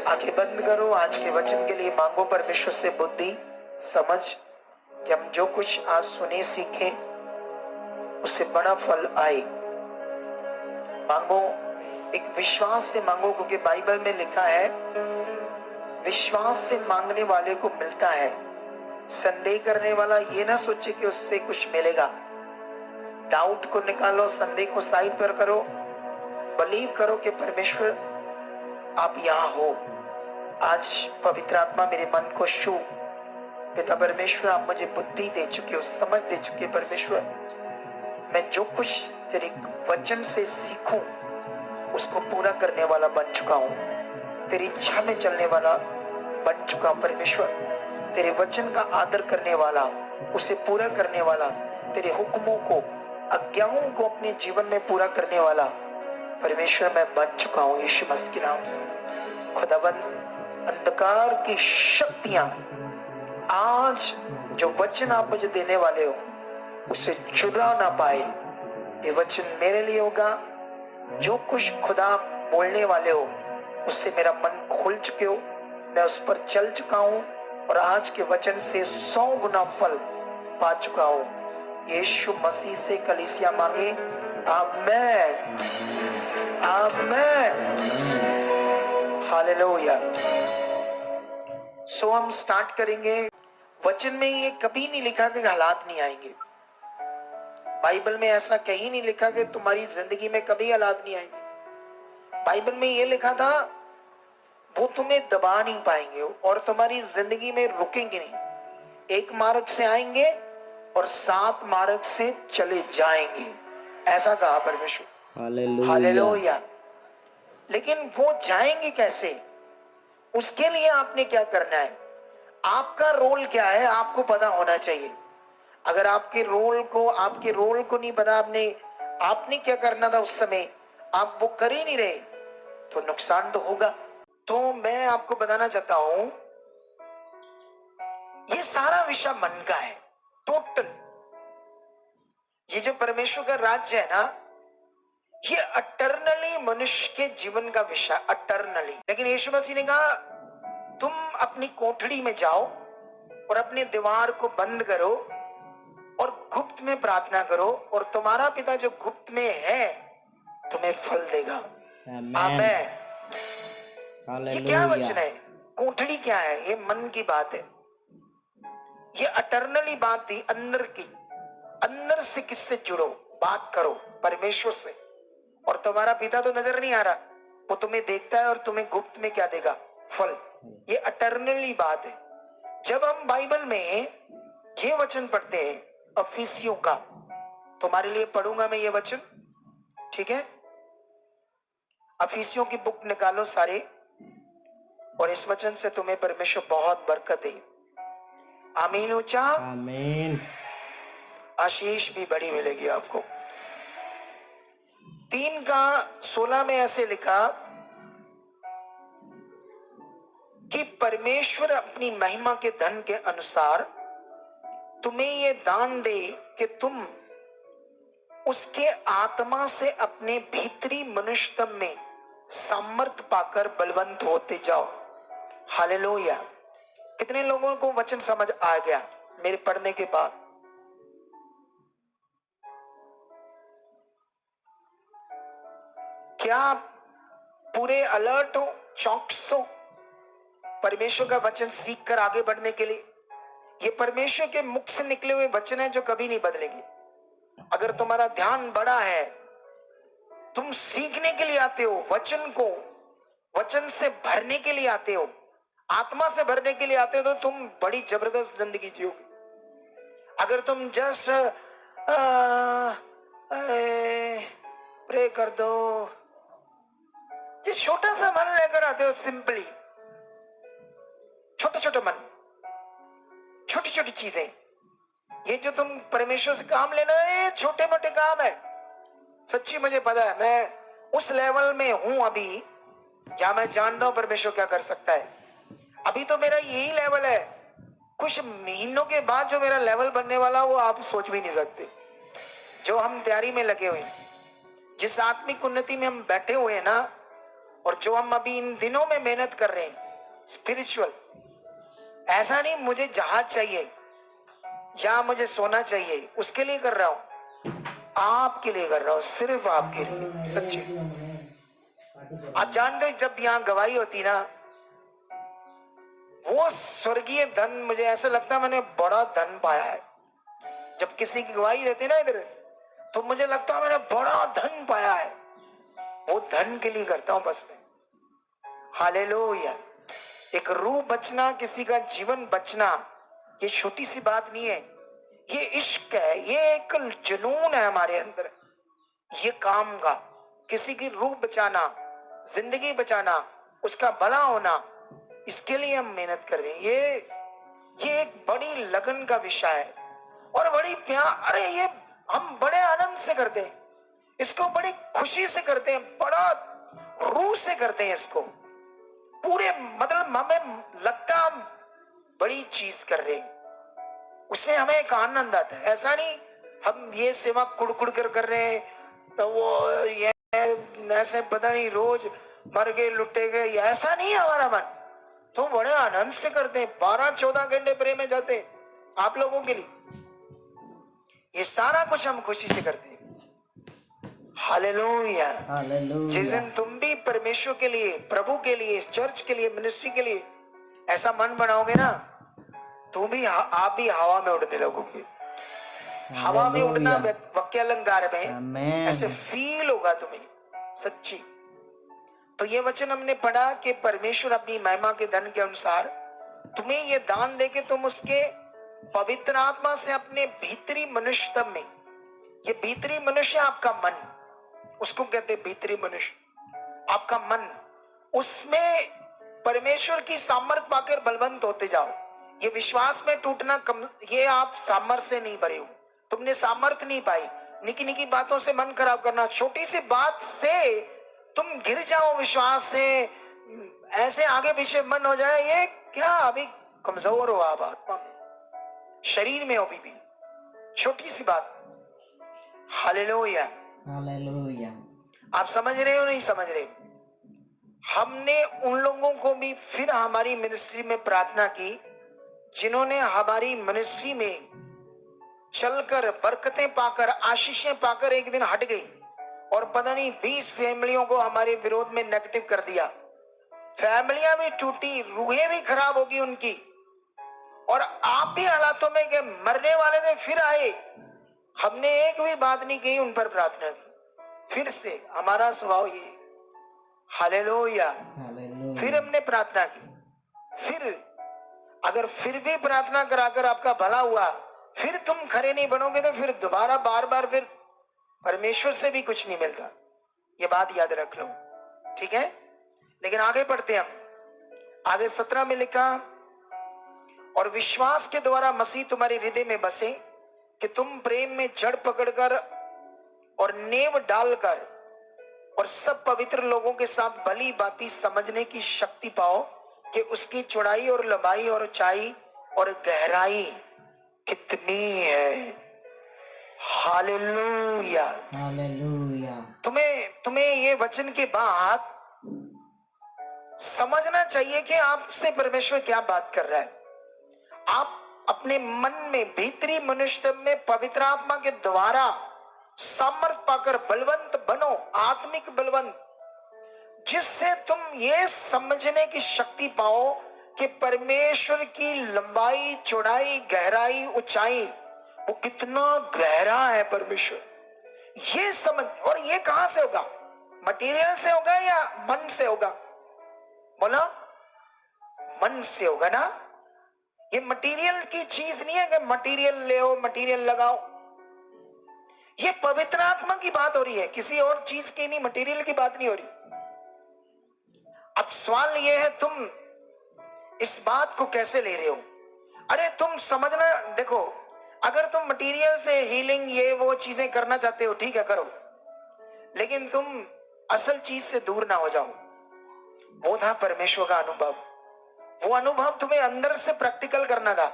आंखें बंद करो। आज के वचन के लिए मांगो परमेश्वर से बुद्धि समझ कि हम जो कुछ आज सुने सीखे उससे बड़ा फल आए। मांगो, एक विश्वास से मांगो, क्योंकि बाइबल में लिखा है विश्वास से मांगने वाले को मिलता है। संदेह करने वाला ये ना सोचे कि उससे कुछ मिलेगा। डाउट को निकालो, संदेह को साइड पर करो, बिलीव करो कि परमेश्वर आप यहाँ हो। आज पवित्र आत्मा मेरे मन को छू। पिता परमेश्वर, आप मुझे बुद्धि दे चुके हो, समझ दे चुके। परमेश्वर, मैं जो कुछ तेरे वचन से सीखूं उसको पूरा करने वाला बन चुका हूं। तेरी इच्छा में चलने वाला बन चुका। परमेश्वर, तेरे वचन का आदर करने वाला, उसे पूरा करने वाला, तेरे हुक्मों को, आज्ञाओं को अपने जीवन में पूरा करने वाला परमेश्वर मैं बन चुका हूं यीशु मसीह के नाम से। खुदावंद, अंधकार की शक्तियां आज जो वचन आप मुझे देने वाले हो उसे चुरा ना पाए। ये वचन मेरे लिए होगा। जो कुछ खुदा बोलने वाले हो उससे मेरा मन खोल चुके हो, मैं उस पर चल चुका हूं और आज के वचन से 100 गुना फल पा चुका हूं। यीशु मसीह से कलीसिया मांगे, आमेन, आमेन, हालेलुया। सो हम स्टार्ट करेंगे। वचन में ये कभी नहीं लिखा कि हालात नहीं आएंगे। बाइबल में ऐसा कहीं नहीं लिखा कि तुम्हारी जिंदगी में कभी हालात नहीं आएंगे। बाइबल में ये लिखा था वो तुम्हें दबा नहीं पाएंगे और तुम्हारी जिंदगी में रुकेंगे नहीं। एक मार्ग से आएंगे और 7 मार्ग से चले जाएंगे, ऐसा कहा परमेश्वर। हालेलुया। लेकिन वो जाएंगे कैसे? उसके लिए आपने क्या करना है? आपका रोल क्या है आपको पता होना चाहिए। अगर आपके रोल को नहीं पता, आपने क्या करना था उस समय, आप वो कर ही नहीं रहे तो नुकसान तो होगा। तो मैं आपको बताना चाहता हूं, ये सारा विषय मन का है। टोटल ये जो परमेश्वर का राज्य है ना, ये अटर्नली मनुष्य के जीवन का विषय, अटर्नली। लेकिन यीशु मसीह ने कहा तुम अपनी कोठड़ी में जाओ और अपने दीवार को बंद करो और गुप्त में प्रार्थना करो और तुम्हारा पिता जो गुप्त में है तुम्हें फल देगा। आमेन। ये क्या वचन है? कोठड़ी क्या है? ये मन की बात है। ये अटर्नली बात थी, अंदर की। अंदर से किससे जुड़ो, बात करो परमेश्वर से। और तुम्हारा पिता तो नजर नहीं आ रहा, वो तुम्हें देखता है और तुम्हें गुप्त में क्या देगा? फल। ये अटर्नली बात है। जब हम बाइबल में ये वचन पढ़ते हैं अफिसियों का, तुम्हारे लिए पढ़ूंगा मैं ये वचन, ठीक है? अफिसियों की बुक निकालो सारे, और इस वचन से तुम्हें परमेश्वर बहुत बरकत दे। आमीन ऊंचा, आमीन। आशीष भी बड़ी मिलेगी आपको। 3:16 में ऐसे लिखा कि परमेश्वर अपनी महिमा के धन के अनुसार तुम्हें ये दान दे कि तुम उसके आत्मा से अपने भीतरी मनुष्यतम में सामर्थ पाकर बलवंत होते जाओ। हालेलुया। कितने लोगों को वचन समझ आ गया मेरे पढ़ने के बाद? क्या आप पूरे अलर्ट हो, चौकस हो परमेश्वर का वचन सीख कर आगे बढ़ने के लिए? ये परमेश्वर के मुख से निकले हुए वचन है जो कभी नहीं बदलेंगे। अगर तुम्हारा ध्यान बड़ा है, तुम सीखने के लिए आते हो, वचन को वचन से भरने के लिए आते हो, आत्मा से भरने के लिए आते हो, तो तुम बड़ी जबरदस्त जिंदगी जियोगे। अगर तुम जस्ट प्रे कर दो, ये छोटा सा मन लेकर आते हो, सिंपली छोटा छोटा मन, छोटी छोटी चीजें, ये जो तुम परमेश्वर से काम लेना है, छोटे मोटे काम है। सच्ची मुझे पता है, मैं उस लेवल में हूं अभी जहां मैं जानता हूं परमेश्वर क्या कर सकता है। अभी तो मेरा यही लेवल है, कुछ महीनों के बाद जो मेरा लेवल बनने वाला वो आप सोच भी नहीं सकते। जो हम तैयारी में लगे हुए, जिस आत्मिक उन्नति में हम बैठे हुए हैं ना, और जो हम अभी इन दिनों में मेहनत कर रहे हैं स्पिरिचुअल, ऐसा नहीं मुझे जहाज चाहिए या मुझे सोना चाहिए उसके लिए कर रहा हूं, आपके लिए कर रहा हूं, सिर्फ आपके लिए। सच्चे आप जानते हो जब यहां गवाही होती ना, वो स्वर्गीय धन, मुझे ऐसा लगता है मैंने बड़ा धन पाया है। जब किसी की गवाही देती ना इधर, तो मुझे लगता है मैंने बड़ा धन पाया है। वो धन के लिए करता हूं बस मैं। हालेलुया। एक रूह बचना, किसी का जीवन बचना, ये छोटी सी बात नहीं है, ये इश्क है, ये एक जुनून है हमारे अंदर, ये काम का। किसी की रूह बचाना, जिंदगी बचाना, उसका भला होना, इसके लिए हम मेहनत कर रहे हैं। ये एक बड़ी लगन का विषय है और बड़ी प्यार। अरे ये हम बड़े आनंद से करते हैं इसको, बड़ी खुशी से करते हैं, बड़ा रूह से करते हैं इसको पूरे, मतलब हमें लगता हम बड़ी चीज कर रहे हैं, उसमें हमें एक आनंद आता है। ऐसा नहीं हम ये सेवा कुड़कुड़ कर रहे हैं, तो वो ये ऐसे पता नहीं रोज मर गए लुटे गए, ऐसा नहीं है हमारा मन। तो बड़े आनंद से करते हैं, 12-14 घंटे प्रेम में जाते हैं आप लोगों के लिए। ये सारा कुछ हम खुशी से करते हैं। हालेलुया। जिस दिन तुम भी परमेश्वर के लिए, प्रभु के लिए, चर्च के लिए, मिनिस्ट्री के लिए ऐसा मन बनाओगे ना, तुम भी आप भी हवा में उड़ने लगोगे। हवा में उड़ना वाक्य अलंकार में ऐसे फील होगा तुम्हें, सच्ची। तो ये वचन हमने पढ़ा कि परमेश्वर अपनी महिमा के धन के अनुसार तुम्हें ये दान देके तुम उसके पवित्र आत्मा से अपने भीतरी मनुष्यतम में, ये भीतरी मनुष्य आपका मन, उसको कहते हैं भीतरी मनुष्य, आपका मन, उसमें परमेश्वर की सामर्थ पाकर बलवंत होते जाओ। ये विश्वास में टूटना कम, ये आप सामर्थ से नहीं भरे हो, तुमने सामर्थ नहीं पाई। निकी निकी बातों से मन खराब करना, छोटी सी बात से तुम गिर जाओ विश्वास से, ऐसे आगे पीछे मन हो जाए, ये क्या अभी कमजोर हो आप आत्मा में, शरीर में हो भी छोटी सी बात। हालेलुया। हालेलुया। आप समझ रहे हो नहीं समझ रहे? हमने उन लोगों को भी फिर हमारी मिनिस्ट्री में प्रार्थना की जिन्होंने हमारी मिनिस्ट्री में चलकर बरकतें पाकर, आशीषें पाकर एक दिन हट गई और पता नहीं 20 फैमिलियों को हमारे विरोध में नेगेटिव कर दिया। फैमिलियां भी टूटी, रूहें भी खराब होगी उनकी, और आप भी हालातों में कि मरने वाले थे फिर आए। हमने एक भी बात नहीं कही, उन पर प्रार्थना की। फिर से हमारा स्वभाव ये, हालेलुया। फिर हमने प्रार्थना की, फिर अगर फिर भी प्रार्थना कराकर आपका भला हुआ, फिर तुम खरे नहीं बनोगे तो फिर दोबारा बार बार फिर परमेश्वर से भी कुछ नहीं मिलता। ये बात याद रख लो, ठीक है। लेकिन आगे पढ़ते हैं हम। आगे 17 में लिखा, और विश्वास के द्वारा मसीह तुम्हारे हृदय में बसे कि तुम प्रेम में जड़ पकड़कर और नेव डालकर और सब पवित्र लोगों के साथ भली बाती समझने की शक्ति पाओ कि उसकी चौड़ाई और लंबाई और ऊंचाई और गहराई कितनी है। हालेलुया। हालेलुया। तुम्हें ये वचन के बाद समझना चाहिए कि आपसे परमेश्वर क्या बात कर रहा है। आप अपने मन में, भीतरी मनुष्य में पवित्र आत्मा के द्वारा सामर्थ पाकर बलवंत बनो, आत्मिक बलवंत, जिससे तुम ये समझने की शक्ति पाओ कि परमेश्वर की लंबाई, चौड़ाई, गहराई, ऊंचाई, वो कितना गहरा है परमेश्वर, ये समझ। और ये कहां से होगा? मटेरियल से होगा या मन से होगा? बोला, मन से होगा ना। ये मटेरियल की चीज नहीं है कि मटेरियल ले आओ, मटेरियल लगाओ। ये पवित्र आत्मा की बात हो रही है, किसी और चीज की नहीं, मटेरियल की बात नहीं हो रही। अब सवाल ये है, तुम इस बात को कैसे ले रहे हो? अरे तुम समझना, देखो, अगर तुम मटेरियल से हीलिंग ये वो चीजें करना चाहते हो, ठीक है करो, लेकिन तुम असल चीज से दूर ना हो जाओ। वो था परमेश्वर का अनुभव। वो अनुभव तुम्हें अंदर से प्रैक्टिकल करना था,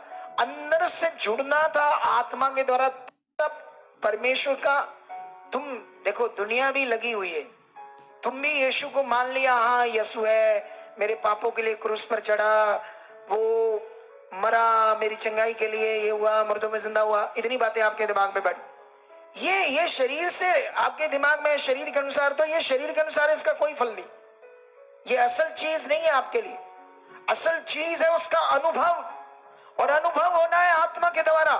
अंदर से जुड़ना था आत्मा के द्वारा, तब परमेश्वर का। तुम देखो, दुनिया भी लगी हुई है, तुम भी यीशु को मान लिया, हाँ यीशु है, मेरे पापों के लिए क्रूस पर चढ़ा, वो मरा मेरी चंगाई के लिए, ये हुआ, मुर्दों में जिंदा हुआ, इतनी बातें आपके दिमाग में बैठ, ये शरीर से आपके दिमाग में, शरीर के अनुसार, तो ये शरीर के अनुसार इसका कोई फल नहीं, ये असल चीज नहीं है आपके लिए। असल चीज है उसका अनुभव, और अनुभव होना है आत्मा के द्वारा,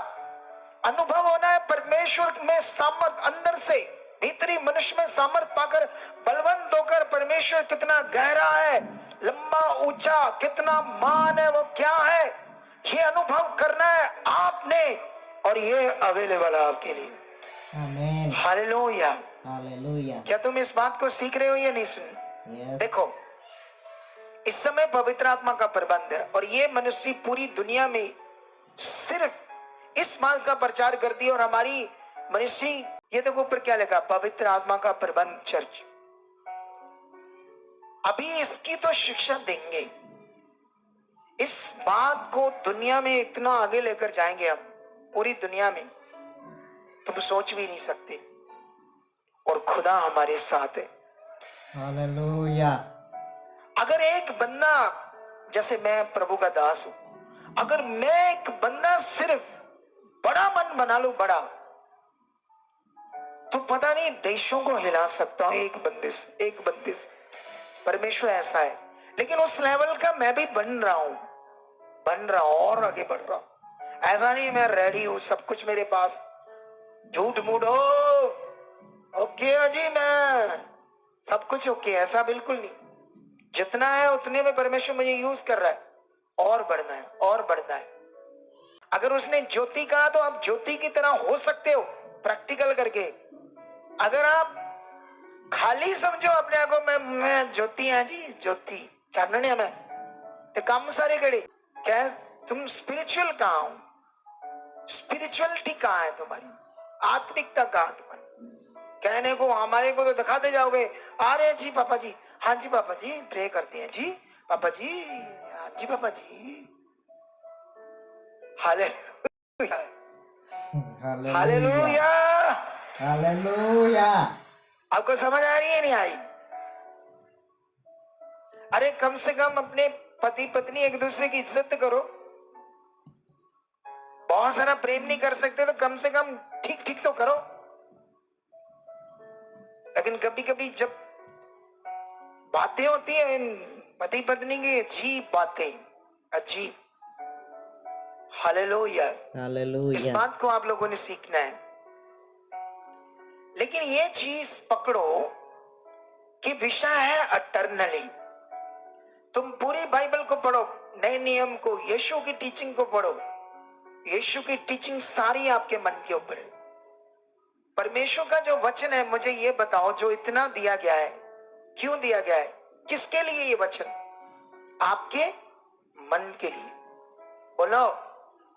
अनुभव होना है परमेश्वर में सामर्थ, अंदर से भीतरी मनुष्य में सामर्थ पाकर बलवंत होकर परमेश्वर कितना गहरा है, लंबा ऊंचा, कितना महान है, वो क्या है, ये अनुभव करना है आपने, और ये अवेलेबल है आपके लिए। आमीन। Hallelujah, hallelujah. क्या तुम इस बात को सीख रहे हो या नहीं सुन? यस। देखो, इस समय पवित्र आत्मा का प्रबंध है, और ये मिनिस्ट्री पूरी दुनिया में सिर्फ इस बात का प्रचार करती है, और हमारी मिनिस्ट्री, ये देखो ऊपर क्या लिखा, पवित्र आत्मा का प्रबंध चर्च। अभी इसकी तो शिक्षा देंगे, इस बात को दुनिया में इतना आगे लेकर जाएंगे हम, पूरी दुनिया में तुम सोच भी नहीं सकते, और खुदा हमारे साथ है। हालेलुया। अगर एक बंदा, जैसे मैं प्रभु का दास हूं, अगर मैं एक बंदा सिर्फ बड़ा मन बना लूं, बड़ा, तो पता नहीं देशों को हिला सकता हूं एक बंदे से, परमेश्वर ऐसा है। लेकिन उस लेवल का मैं भी बन रहा हूं, और आगे बढ़ रहा हूं। ऐसा नहीं मैं रेडी हूं, सब कुछ मेरे पास, झूठ मूठ हो, ओके जी, मैं सब कुछ ओके, ऐसा बिल्कुल नहीं। जितना है उतने में परमेश्वर मुझे यूज कर रहा है, और बढ़ना है, और बढ़ना है। अगर उसने ज्योति कहा तो आप ज्योति की तरह हो सकते हो, प्रैक्टिकल करके। अगर आप खाली समझो अपने आप को, मैं ज्योति है जी, ज्योति चानने में, तो काम सारे कड़े क्या, तुम स्पिरिचुअल कहाँ हो, स्पिरिचुअलिटी कहाँ है तुम्हारी, आत्मिकता कहाँ तुम्हारी? कहने को हमारे को तो दिखाते जाओगे, आ रहे जी पापा जी, हाँ जी पापा जी, प्रे करते हैं जी पापा जी, हाँ जी पापा जी। Hallelujah, hallelujah, hallelujah. आपको समझ आ रही है नहीं आ रही? अरे कम से कम अपने पति पत्नी एक दूसरे की इज्जत करो। बहुत सारा प्रेम नहीं कर सकते तो कम से कम ठीक ठीक तो करो। लेकिन कभी कभी जब बातें होती है पति पत्नी की, अजीब बातें, अजीब। Hallelujah, hallelujah. इस बात को आप लोगों ने सीखना है। लेकिन ये चीज पकड़ो कि विषय है अटर्नली। तुम पूरी बाइबल को पढ़ो, नए नियम को, यीशु की टीचिंग को पढ़ो, यीशु की टीचिंग सारी आपके मन के ऊपर है। परमेश्वर का जो वचन है, मुझे ये बताओ, जो इतना दिया गया है, क्यों दिया गया है, किसके लिए ये वचन? आपके मन के लिए। बोलो,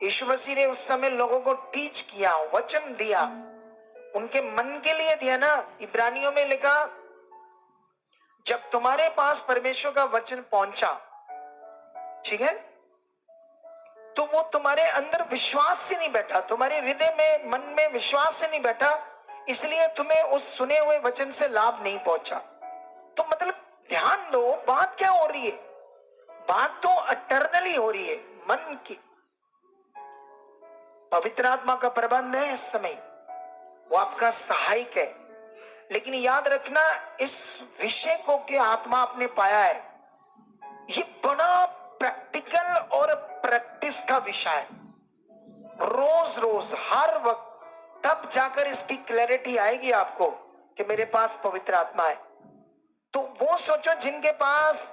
यीशु मसीह ने उस समय लोगों को टीच किया, वचन दिया, उनके मन के लिए दिया ना। इब्रानियों में लिखा, जब तुम्हारे पास परमेश्वर का वचन पहुंचा, ठीक है, तो वो तुम्हारे अंदर विश्वास से नहीं बैठा, तुम्हारे हृदय में, मन में विश्वास से नहीं बैठा, इसलिए तुम्हें उस सुने हुए वचन से लाभ नहीं पहुंचा। तो मतलब ध्यान दो, बात क्या हो रही है? बात तो अटर्नली हो रही है, मन की। पवित्र आत्मा का प्रबंध है इस समय, वो आपका सहायक है। लेकिन याद रखना, इस विषय को कि आत्मा आपने पाया है, ये बड़ा प्रैक्टिकल और प्रैक्टिस का विषय है। रोज रोज, हर वक्त, तब जाकर इसकी क्लैरिटी आएगी आपको कि मेरे पास पवित्र आत्मा है। तो वो सोचो जिनके पास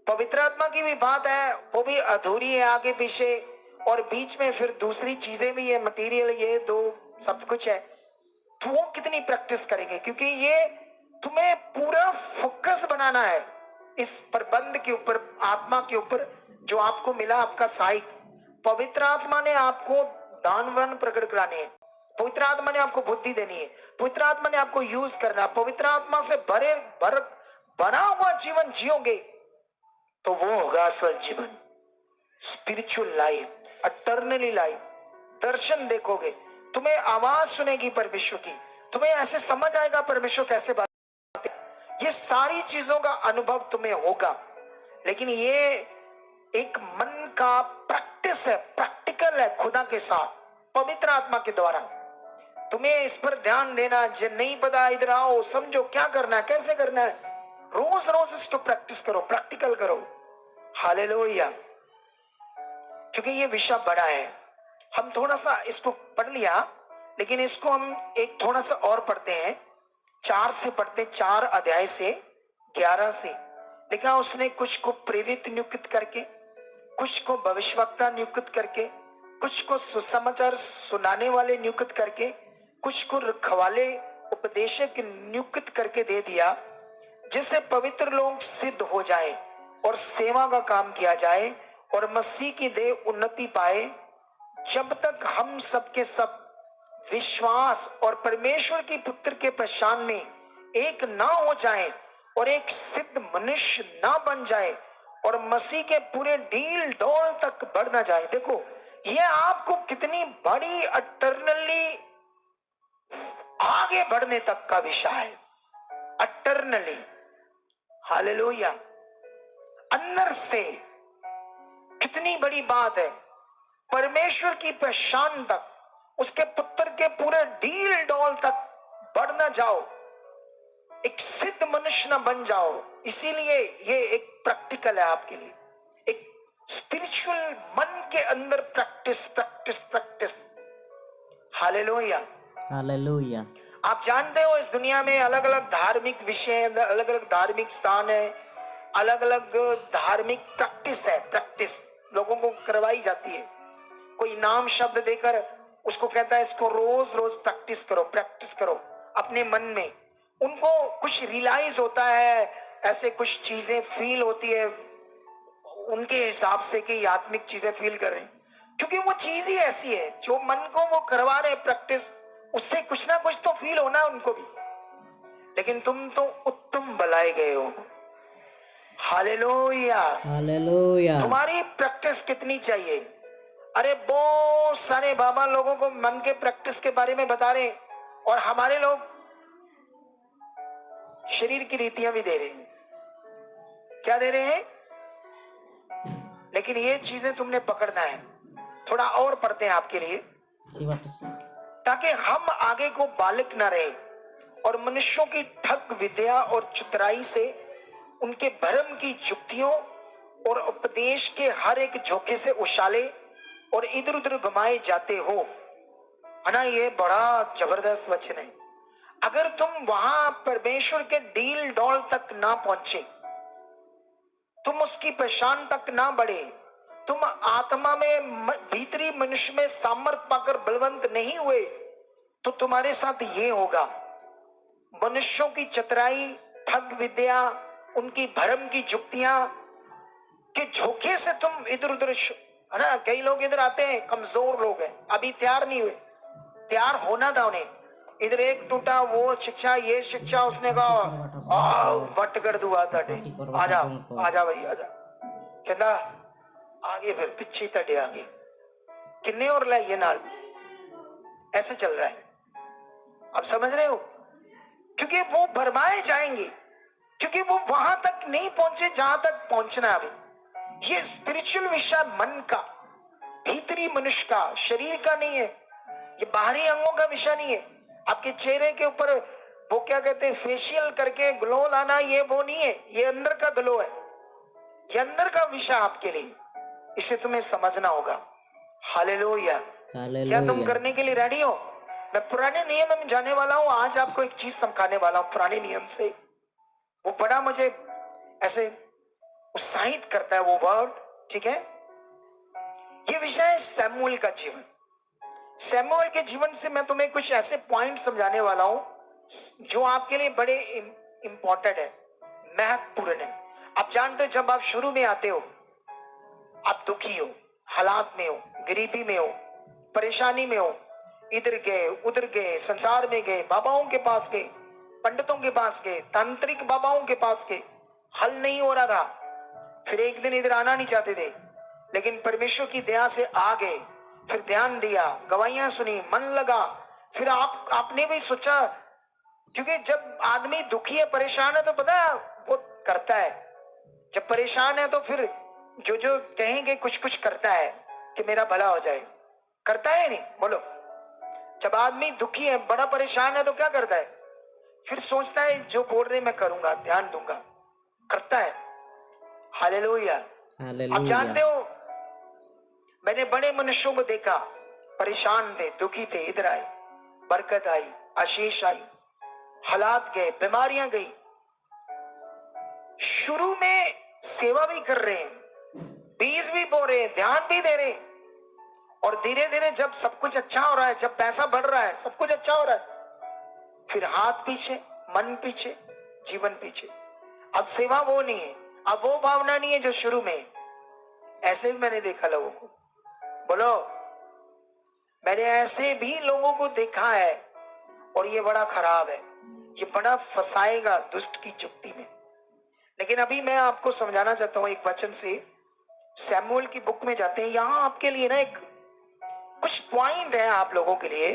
पवित्र आत्मा की भी बात है, वो भी अधूरी है आगे पीछे, और बीच में फिर दूसरी चीजें भी है, मटेरियल, ये दो सब कुछ है, तो वो कितनी प्रैक्टिस करेंगे? क्योंकि ये तुम्हें पूरा फोकस बनाना है इस प्रबंध के ऊपर, आत्मा के ऊपर, जो आपको मिला, आपका सहायक। पवित्र आत्मा ने आपको दानवन प्रकट कराने हैं, पवित्र आत्मा ने आपको बुद्धि देनी है, पवित्र आत्मा ने आपको यूज करना है। पवित्र आत्मा से भरा हुआ जीवन जियोगे तो वो होगा असल जीवन, स्पिरिचुअल लाइफ, अटर्नली लाइफ। दर्शन देखोगे, तुम्हें आवाज सुनेगी परमेश्वर की, तुम्हें ऐसे समझ आएगा परमेश्वर कैसे बात। ये सारी चीजों का अनुभव तुम्हें होगा, लेकिन ये एक मन का प्रैक्टिस है, प्रैक्टिकल है खुदा के साथ, पवित्र आत्मा के द्वारा। तुम्हें इस पर ध्यान देना, जो नहीं पता इधर आओ, समझो क्या करना है, कैसे करना है, रोज रोज इसको प्रैक्टिस करो, प्रैक्टिकल करो। हालेलुया। क्योंकि ये विषय बड़ा है। हम थोड़ा सा इसको पढ़ लिया, लेकिन इसको हम एक थोड़ा सा और पढ़ते हैं। 4 से पढ़ते, 4 अध्याय से 11 से लिखा, उसने कुछ को प्रेरित नियुक्त करके, कुछ को भविष्यवक्ता नियुक्त करके, कुछ को सुसमाचार सुनाने वाले नियुक्त करके, कुछ को रखवाले उपदेशक नियुक्त करके दे दिया, जिससे पवित्र लोग सिद्ध हो जाए और सेवा का काम किया जाए और मसीह की देह उन्नति पाए, जब तक हम सबके सब विश्वास और परमेश्वर की पुत्र के पहचान में एक ना हो जाए और एक सिद्ध मनुष्य ना बन जाए और मसीह के पूरे ढील ढोल तक बढ़ ना जाए। देखो, ये आपको कितनी बड़ी अटर्नली आगे बढ़ने तक का विषय है, अटर्नली। हालेलुया। अंदर से कितनी बड़ी बात है, परमेश्वर की पहचान तक, उसके पुत्र के पूरे ढील डोल तक बढ़ ना जाओ, एक सिद्ध मनुष्य ना बन जाओ। इसीलिए ये एक प्रैक्टिकल है आपके लिए, एक स्पिरिचुअल मन के अंदर practice practice practice. Hallelujah. Hallelujah. आप जानते हो इस दुनिया में अलग अलग धार्मिक विषय, अलग अलग धार्मिक स्थान है, अलग अलग धार्मिक प्रैक्टिस है, प्रैक्टिस लोगों को करवाई जाती है। कोई नाम शब्द देकर उसको कहता है इसको रोज रोज प्रैक्टिस करो, प्रैक्टिस करो अपने मन में। उनको कुछ रियलाइज होता है, ऐसे कुछ चीजें फील होती है उनके हिसाब से कि आत्मिक चीजें फील कर रहे हैं, क्योंकि वो चीज ही ऐसी है जो मन को वो करवा रहे प्रैक्टिस, उससे कुछ ना कुछ तो फील होना है उनको भी। लेकिन तुम तो उत्तम बनाए गए हो। हालेलुया। हालेलुया। तुम्हारी प्रैक्टिस कितनी चाहिए? अरे बहुत सारे बाबा लोगों को मन के प्रैक्टिस के बारे में बता रहे, और हमारे लोग शरीर की रीतियां भी दे रहे हैं। क्या दे रहे हैं? लेकिन ये चीजें तुमने पकड़ना है। थोड़ा और पढ़ते हैं आपके लिए, ताकि हम आगे को बालक न रहे और मनुष्यों की ठग विद्या और चतुराई से, उनके भरम की जुक्तियों और उपदेश के हर एक झोंके से उछाले और इधर उधर घुमाए जाते हो। है ना, ये बड़ा जबरदस्त वचन है। अगर तुम वहां परमेश्वर के डील डॉल तक ना पहुंचे, तुम उसकी पहचान तक ना बढ़े, तुम आत्मा में भीतरी मनुष्य में सामर्थ पाकर बलवंत नहीं हुए, तो तुम्हारे साथ ये होगा। मनुष्यों की चतुराई, ठग विद्या, उनकी भरम की जुक्तियां के झोंके से तुम इधर उधर, है ना। कई लोग इधर आते हैं, कमजोर लोग हैं, अभी तैयार नहीं हुए, तैयार होना था उन्हें। इधर एक टूटा, वो शिक्षा, ये शिक्षा, उसने कहा वट कर दुआ तड़े, आजा आजा भाई आजा, कहता आगे, फिर पिछे तड़े आगे, किन्ने और लाइए नाल, ऐसे चल रहा है। अब समझ रहे हो? क्योंकि वो भरमाए जाएंगे, क्योंकि वो वहां तक नहीं पहुंचे जहां तक पहुंचना है। अभी ये स्पिरिचुअल विषय मन का, भीतरी मनुष्य का, शरीर का नहीं है। ये बाहरी अंगों का विषय नहीं है। आपके चेहरे के ऊपर वो क्या कहते हैं, फेशियल करके ग्लो लाना, ये वो नहीं है। ये अंदर का ग्लो है, ये अंदर का विषय आपके लिए। इसे तुम्हें समझना होगा। हालेलुया। क्या तुम करने के लिए रेडी हो? मैं पुराने नियम में जाने वाला हूं। आज आपको एक चीज समझाने वाला हूं पुराने नियम से। वो बड़ा मुझे ऐसे उत्साहित करता है वो वर्ड, ठीक है। ये विषय है सैमुअल का जीवन। सैमुअल के जीवन से मैं तुम्हें कुछ ऐसे पॉइंट समझाने वाला हूं जो आपके लिए बड़े इंपॉर्टेंट है, महत्वपूर्ण है। आप जानते हो, जब आप शुरू में आते हो, आप दुखी हो, हालात में हो, गरीबी में हो, परेशानी में हो, इधर गए उधर गए, संसार में गए, बाबाओं के पास गए, पंडितों के पास गए, तांत्रिक बाबाओं के पास गए, हल नहीं हो रहा था। फिर एक दिन इधर आना नहीं चाहते थे, लेकिन परमेश्वर की दया से आ गए। फिर ध्यान दिया, गवाहियां सुनी, मन लगा। फिर आपने भी सोचा क्योंकि जब आदमी दुखी है, परेशान है, तो पता है वो करता है। जब परेशान है तो फिर जो जो कहेंगे कुछ कुछ करता है कि मेरा भला हो जाए, करता है नहीं? बोलो। जब आदमी दुखी है, बड़ा परेशान है, तो क्या करता है? फिर सोचता है जो बोल रहे मैं करूंगा, ध्यान दूंगा, करता है। हालेलुया। आप हालेलुया। जानते हो, मैंने बड़े मनुष्यों को देखा, परेशान थे, दुखी थे, इधर आए, बरकत आई, आशीष आई, हालात गए, बीमारियां गई। शुरू में सेवा भी कर रहे हैं, बीज भी बो रहे हैं, ध्यान भी दे रहे हैं, और धीरे धीरे जब सब कुछ अच्छा हो रहा है, जब पैसा बढ़ रहा है, सब कुछ अच्छा हो रहा है, फिर हाथ पीछे, मन पीछे, जीवन पीछे। अब सेवा वो नहीं है, अब वो भावना नहीं है जो शुरू में है। ऐसे भी मैंने देखा लोगों को। बोलो। मैंने ऐसे भी लोगों को देखा है, और ये बड़ा खराब है, ये बड़ा फंसाएगा दुष्ट की जुक्ति में। लेकिन अभी मैं आपको समझाना चाहता हूं एक वचन से। सैमुअल की बुक में जाते हैं। यहां आपके लिए ना एक कुछ पॉइंट है आप लोगों के लिए,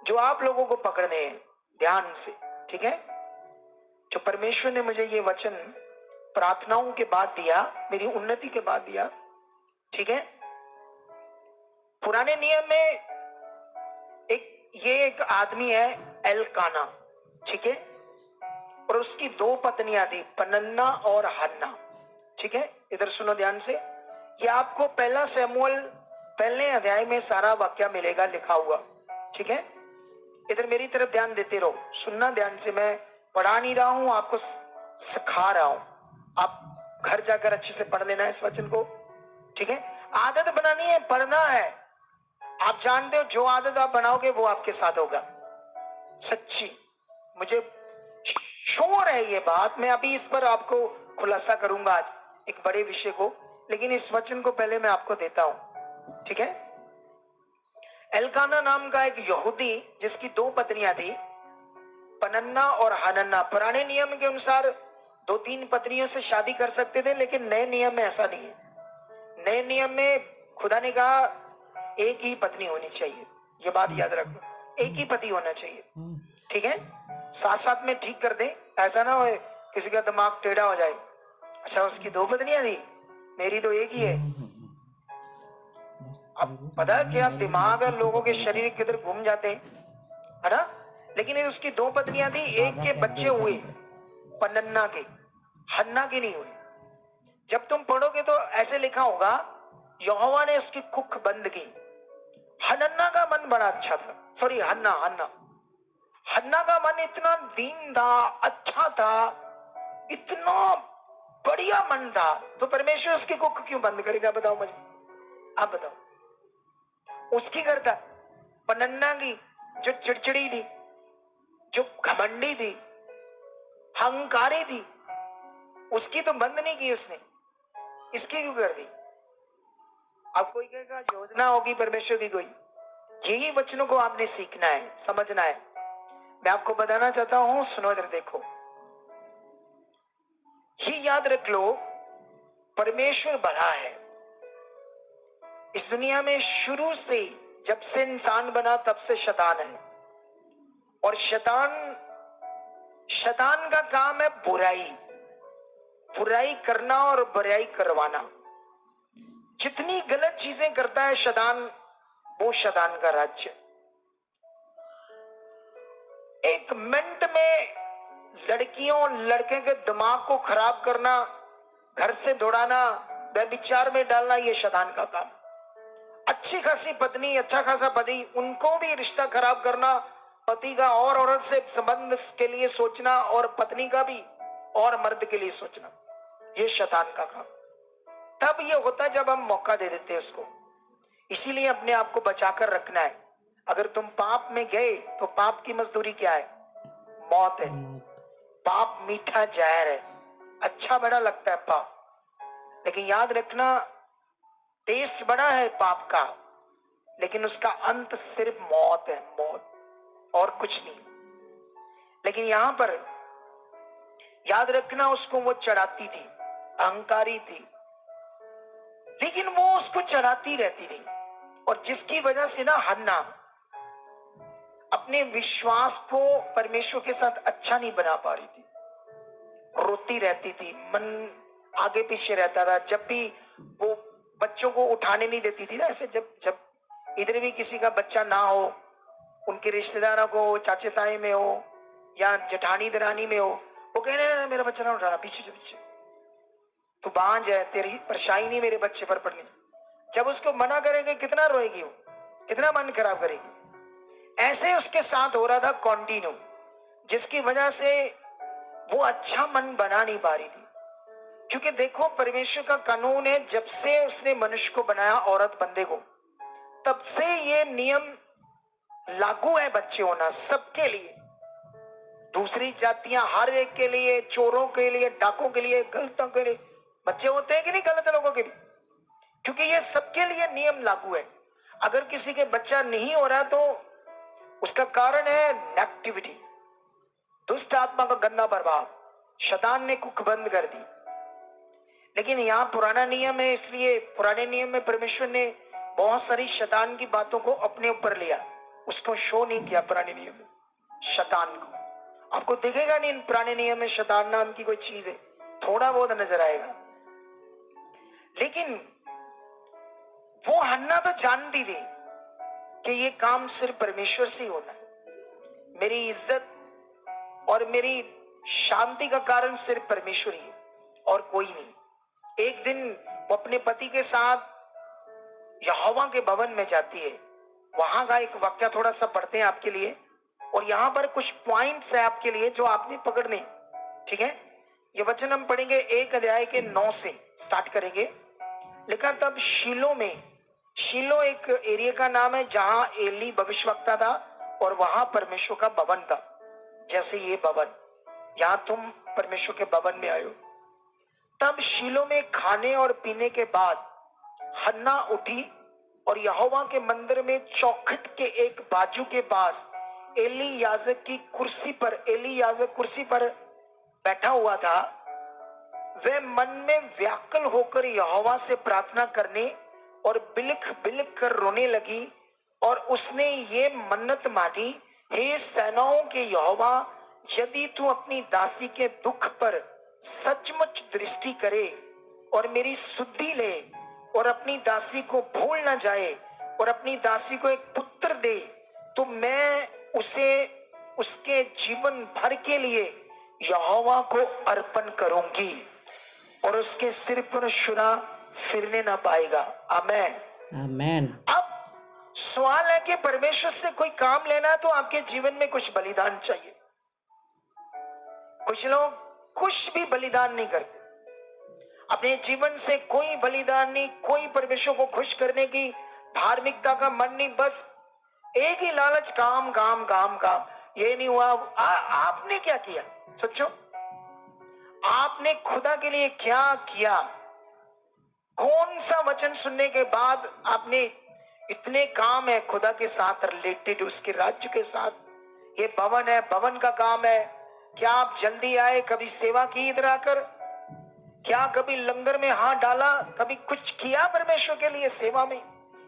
जो आप लोगों को पकड़ने हैं ध्यान से, ठीक है? जो परमेश्वर ने मुझे ये वचन प्रार्थनाओं के बाद दिया, मेरी उन्नति के बाद दिया, ठीक है? पुराने नियम में एक आदमी है एलकाना, ठीक है? और उसकी दो पत्नियां थी, पनन्ना और हन्ना, ठीक है? इधर सुनो ध्यान से। ये आपको पहला सैमुअल पहले अध्याय में सारा वाक्य मिलेगा लिखा हुआ, ठीक है? इधर मेरी तरफ ध्यान देते रहो, सुनना ध्यान से। मैं पढ़ा नहीं रहा हूं, आपको सिखा रहा हूं। आप घर जाकर अच्छे से पढ़ लेना इस वचन को, ठीक है? आदत बनानी है, पढ़ना है। आप जानते हो जो आदत आप बनाओगे वो आपके साथ होगा। सच्ची मुझे श्योर है ये बात। मैं अभी इस पर आपको खुलासा करूंगा आज एक बड़े विषय को, लेकिन इस वचन को पहले मैं आपको देता हूं, ठीक है? एलकाना नाम का एक यहूदी जिसकी दो पत्नियां थी, पनन्ना और हनन्ना। पुराने नियम के अनुसार दो तीन पत्नियों से शादी कर सकते थे, लेकिन नए नियम में ऐसा नहीं है। नए नियम में खुदा ने कहा एक ही पत्नी होनी चाहिए। ये बात याद रख लो, एक ही पति होना चाहिए, ठीक है? साथ साथ में ठीक कर दे, ऐसा ना हो किसी का दिमाग टेढ़ा हो जाए। अच्छा उसकी दो पत्नियां थी, मेरी तो एक ही है। अब पता है क्या दिमाग है लोगों के शरीर किधर घूम जाते हैं, है ना? लेकिन उसकी दो पत्नियां थी, एक के बच्चे हुए, पन्नन्ना के, हन्ना के नहीं हुए। जब तुम पढ़ोगे तो ऐसे लिखा होगा, यहोवा ने उसकी कुख बंद की। हनन्ना का मन बड़ा अच्छा था, सॉरी हन्ना हन्ना हन्ना का मन इतना दीन था, अच्छा था, इतना बढ़िया मन था, तो परमेश्वर उसकी कुख क्यों बंद करेगा? बताओ मुझे, आप बताओ। उसकी करता। पनन्ना की जो चिड़चिड़ी थी, जो घमंडी थी, हंकारी थी, उसकी तो बंद नहीं की उसने, इसकी क्यों कर दी? अब कोई कहेगा योजना होगी परमेश्वर की कोई। यही वचनों को आपने सीखना है, समझना है। मैं आपको बताना चाहता हूं, सुनो इधर देखो, ये याद रख लो, परमेश्वर भला है। इस दुनिया में शुरू से जब से इंसान बना तब से शैतान है, और शैतान का काम है बुराई, बुराई करना और बुराई करवाना। जितनी गलत चीजें करता है शैतान, वो शैतान का राज्य। एक मिनट में लड़कियों लड़के के दिमाग को खराब करना, घर से दौड़ाना, व्यभिचार में डालना, ये शैतान का काम। अच्छी खासी पत्नी, अच्छा खासा पति, उनको भी रिश्ता खराब करना, पति का और औरत से संबंध के लिए सोचना, और पत्नी का भी और मर्द के लिए सोचना, ये शैतान का काम। तब ये होता है जब हम मौका दे देते हैं उसको। इसीलिए अपने आप को बचाकर रखना है। अगर तुम पाप में गए तो पाप की मजदूरी क्या है? मौत है। पाप मीठा जहर है, अच्छा बड़ा लगता है पाप, लेकिन याद रखना टेस्ट बड़ा है पाप का, लेकिन उसका अंत सिर्फ मौत है, मौत, और कुछ नहीं। लेकिन यहां पर याद रखना, उसको वो चढ़ाती थी, अहंकारी थी, लेकिन वो उसको चढ़ाती रहती थी, और जिसकी वजह से ना हन्ना अपने विश्वास को परमेश्वर के साथ अच्छा नहीं बना पा रही थी, रोती रहती थी, मन आगे पीछे रहता था। जब भी वो बच्चों को उठाने नहीं देती थी ना, ऐसे जब जब इधर भी किसी का बच्चा ना हो, उनके रिश्तेदारों को, चाचे ताए में हो या जेठानी दरानी में हो, वो कहने ना मेरा बच्चा ना उठाना, पीछे से पीछे, तू बांझ है, तेरी परछाई नहीं मेरे बच्चे पर पड़नी। जब उसको मना करेंगे कितना रोएगी वो, कितना मन खराब करेगी। ऐसे उसके साथ हो रहा था कॉन्टिन्यू, जिसकी वजह से वो अच्छा मन बना नहीं पा रही थी। क्योंकि देखो परमेश्वर का कानून है, जब से उसने मनुष्य को बनाया, औरत बंदे को, तब से ये नियम लागू है बच्चे होना सबके लिए। दूसरी जातियां हर एक के लिए, चोरों के लिए, डाकों के लिए, गलतों के लिए बच्चे होते हैं कि नहीं, गलत लोगों के लिए, क्योंकि ये सबके लिए नियम लागू है। अगर किसी के बच्चा नहीं हो रहा तो उसका कारण है नेगेटिविटी, दुष्ट आत्मा का गंदा प्रभाव, शैतान ने कुख बंद कर दी। लेकिन यहाँ पुराना नियम है, इसलिए पुराने नियम में परमेश्वर ने बहुत सारी शैतान की बातों को अपने ऊपर लिया, उसको शो नहीं किया पुराने नियम में। शैतान को आपको दिखेगा नहीं पुराने नियम में शैतान नाम की कोई चीज है, थोड़ा बहुत नजर आएगा। लेकिन वो हन्ना तो जानती थी कि ये काम सिर्फ परमेश्वर से ही होना है, मेरी इज्जत और मेरी शांति का कारण सिर्फ परमेश्वर ही है और कोई नहीं। एक दिन वो अपने पति के साथ यहोवा के भवन में जाती है। वहां का एक वाक्य थोड़ा सा पढ़ते हैं आपके लिए, और यहां पर कुछ पॉइंट्स है आपके लिए जो आपने पकड़ने, ठीक है। ये वचन हम पढ़ेंगे 1 अध्याय के 9 से स्टार्ट करेंगे। लिखा तब शीलो में, शीलो एक एरिया का नाम है जहां एली भविष्यवक्ता था और वहां परमेश्वर का भवन था। जैसे ये भवन, यहां तुम परमेश्वर के भवन में आयो। तब शीलो में खाने और पीने के बाद हन्ना उठी और यहोवा के मंदिर में चौखट के एक बाजू के पास एली याजक की कुर्सी पर, एली याजक कुर्सी पर बैठा हुआ था। वह मन में व्याकुल होकर यहोवा से प्रार्थना करने और बिलख बिलख कर रोने लगी और उसने ये मन्नत मानी, हे सेनाओं के यहोवा, यदि तू अपनी दासी के दुख पर सचमुच दृष्टि करे और मेरी सुधि ले और अपनी दासी को भूल न जाए और अपनी दासी को एक पुत्र दे, तो मैं उसे उसके जीवन भर के लिए यहोवा को अर्पण करूंगी और उसके सिर पर छुरा फिरने ना पाएगा। आमेन आमेन। अब सवाल है कि परमेश्वर से कोई काम लेना है तो आपके जीवन में कुछ बलिदान चाहिए। कुछ लोग कुछ भी बलिदान नहीं करते, अपने जीवन से कोई बलिदान नहीं, कोई परमेश्वर को खुश करने की धार्मिकता का मन नहीं, बस एक ही लालच, काम काम काम काम। ये नहीं हुआ, आपने क्या किया? सोचो, आपने खुदा के लिए क्या किया? कौन सा वचन सुनने के बाद आपने इतने काम है खुदा के साथ रिलेटेड, उसके राज्य के साथ, ये भवन है, भवन का काम है, क्या आप जल्दी आए, कभी सेवा की इधर आकर, क्या कभी लंगर में हाथ डाला, कभी कुछ किया परमेश्वर के लिए सेवा में,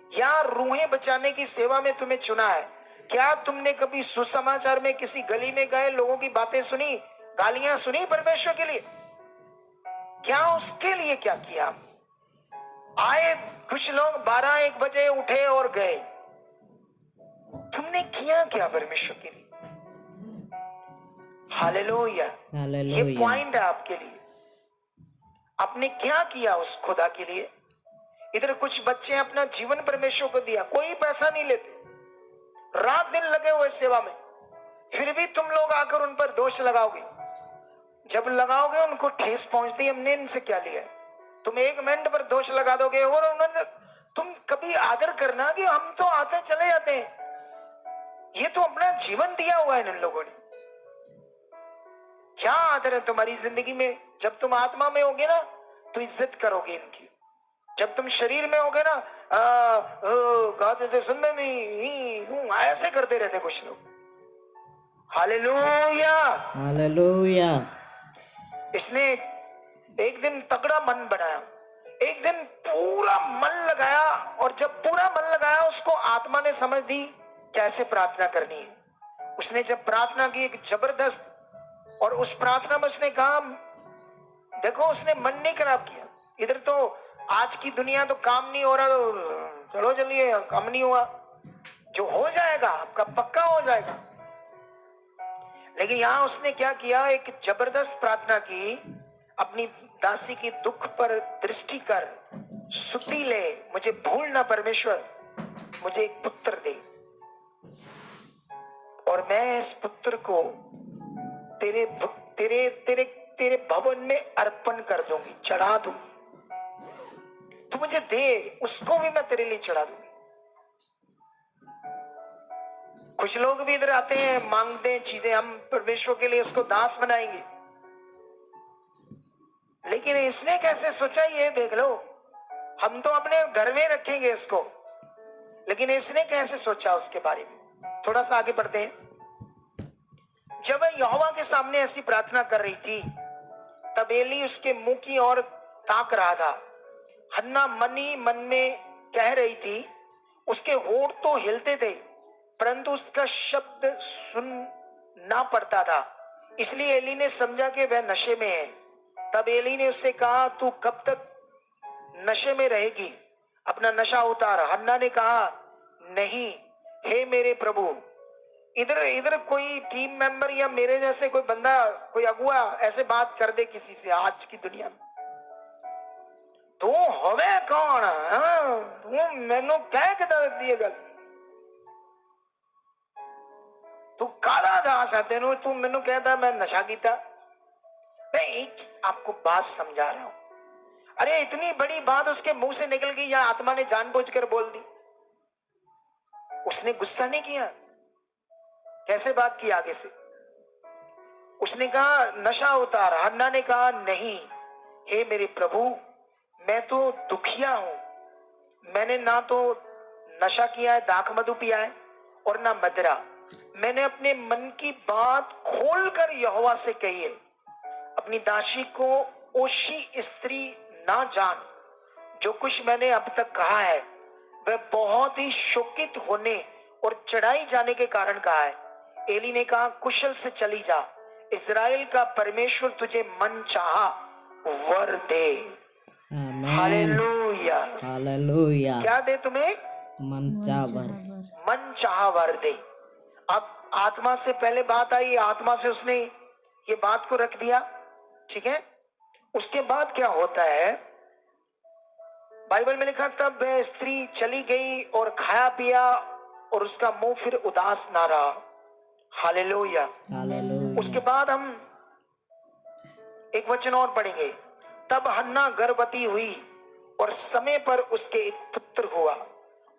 या रूहें बचाने की सेवा में तुम्हें चुना है? क्या तुमने कभी सुसमाचार में किसी गली में गए, लोगों की बातें सुनी, गालियां सुनी परमेश्वर के लिए? क्या उसके लिए क्या किया? आए कुछ लोग 12-1 बजे उठे और गए, तुमने किया क्या परमेश्वर के लिए? हालेलुया। ये पॉइंट है आपके लिए, आपने क्या किया उस खुदा के लिए? इधर कुछ बच्चे अपना जीवन परमेश्वर को दिया, कोई पैसा नहीं लेते, रात दिन लगे हुए सेवा में, फिर भी तुम लोग आकर उन पर दोष लगाओगे। जब लगाओगे उनको ठेस पहुंचती, हमने इनसे क्या लिया? तुम 1 मिनट पर दोष लगा दोगे और उन्होंने, तुम कभी आदर करना कि हम तो आते चले जाते हैं, ये तो अपना जीवन दिया हुआ है इन लोगों ने। क्या आदर है तुम्हारी जिंदगी में? जब तुम आत्मा में होगे ना तो इज्जत करोगे इनकी, जब तुम शरीर में होगे ना गाते थे सुनने नहीं, ऐसे करते रहते कुछ लोग। Hallelujah hallelujah. इसने एक दिन तगड़ा मन बनाया, एक दिन पूरा मन लगाया, और जब पूरा मन लगाया उसको आत्मा ने समझ दी कैसे प्रार्थना करनी है। उसने जब प्रार्थना की एक जबरदस्त, और उस प्रार्थना में उसने कहा, देखो उसने मन नहीं खराब किया। इधर तो आज की दुनिया तो काम नहीं हो रहा, तो चलो चलिए काम नहीं हुआ, जो हो जाएगा आपका पक्का हो जाएगा। लेकिन यहां उसने क्या किया, एक जबरदस्त प्रार्थना की, अपनी दासी की दुख पर दृष्टि कर, सुधि ले, मुझे भूल ना परमेश्वर, मुझे एक पुत्र दे, और मैं इस पुत्र को तेरे तेरे तेरे तेरे भवन में अर्पण कर दूंगी, चढ़ा दूंगी। तू मुझे दे, उसको भी मैं तेरे लिए चढ़ा दूंगी। कुछ लोग भी इधर आते हैं, मांगते हैं चीजें, हम परमेश्वर के लिए उसको दास बनाएंगे। लेकिन इसने कैसे सोचा ये देख लो, हम तो अपने घर में रखेंगे इसको, लेकिन इसने कैसे सोचा उसके बारे में। थोड़ा सा आगे बढ़ते हैं। जब वह यहोवा के सामने ऐसी प्रार्थना कर रही थी, तब एली उसके मुंह की ओर ताक रहा था। हन्ना मन ही मन में कह रही थी, उसके होंठ तो हिलते थे, परंतु उसका शब्द सुन ना पड़ता था। इसलिए एली ने समझा कि वह नशे में है। तब एली ने उससे कहा, तू कब तक नशे में रहेगी, अपना नशा उतार। हन्ना ने कहा, नहीं हे मेरे प्रभु। इधर इधर कोई टीम मेंबर या मेरे जैसे कोई बंदा, कोई अगुआ ऐसे बात कर दे किसी से आज की दुनिया में, तू होवे कौन, तू मैनू कह के दस दिए गल, तू काला दास है, तेनू तू मैनू कहता मैं नशा कीता। मैं एक आपको बात समझा रहा हूं। अरे इतनी बड़ी बात उसके मुंह से निकल गई, या आत्मा ने जानबूझकर बोल दी। उसने गुस्सा नहीं किया। कैसे बात की आगे से, उसने कहा नशा उतार। हन्ना ने कहा, नहीं हे मेरे प्रभु, मैं तो दुखिया हूं, मैंने ना तो नशा किया है, दाख मधु पिया है, और ना मदिरा। मैंने अपने मन की बात खोलकर यहोवा से कही है, अपनी दासी को ओशी स्त्री ना जान। जो कुछ मैंने अब तक कहा है वह बहुत ही शोकित होने और चढ़ाई जाने के कारण कहा है। एली ने कहा, कुशल से चली जा, इज़राइल का परमेश्वर तुझे मन चाहा वर दे। आमेन। हालेलुया। हालेलुया। क्या दे तुम्हें? मन चावर। मन चाहा वर दे। अब आत्मा से पहले बात आई, आत्मा से उसने ये बात को रख दिया, ठीक है। उसके बाद क्या होता है, बाइबल में लिखा, तब वह स्त्री चली गई और खाया पिया, और उसका मुंह फिर उदास ना रहा। हालेलुया। हालेलुया। उसके बाद हम एक वचन और पढ़ेंगे। तब हन्ना गर्भवती हुई और समय पर उसके एक पुत्र हुआ,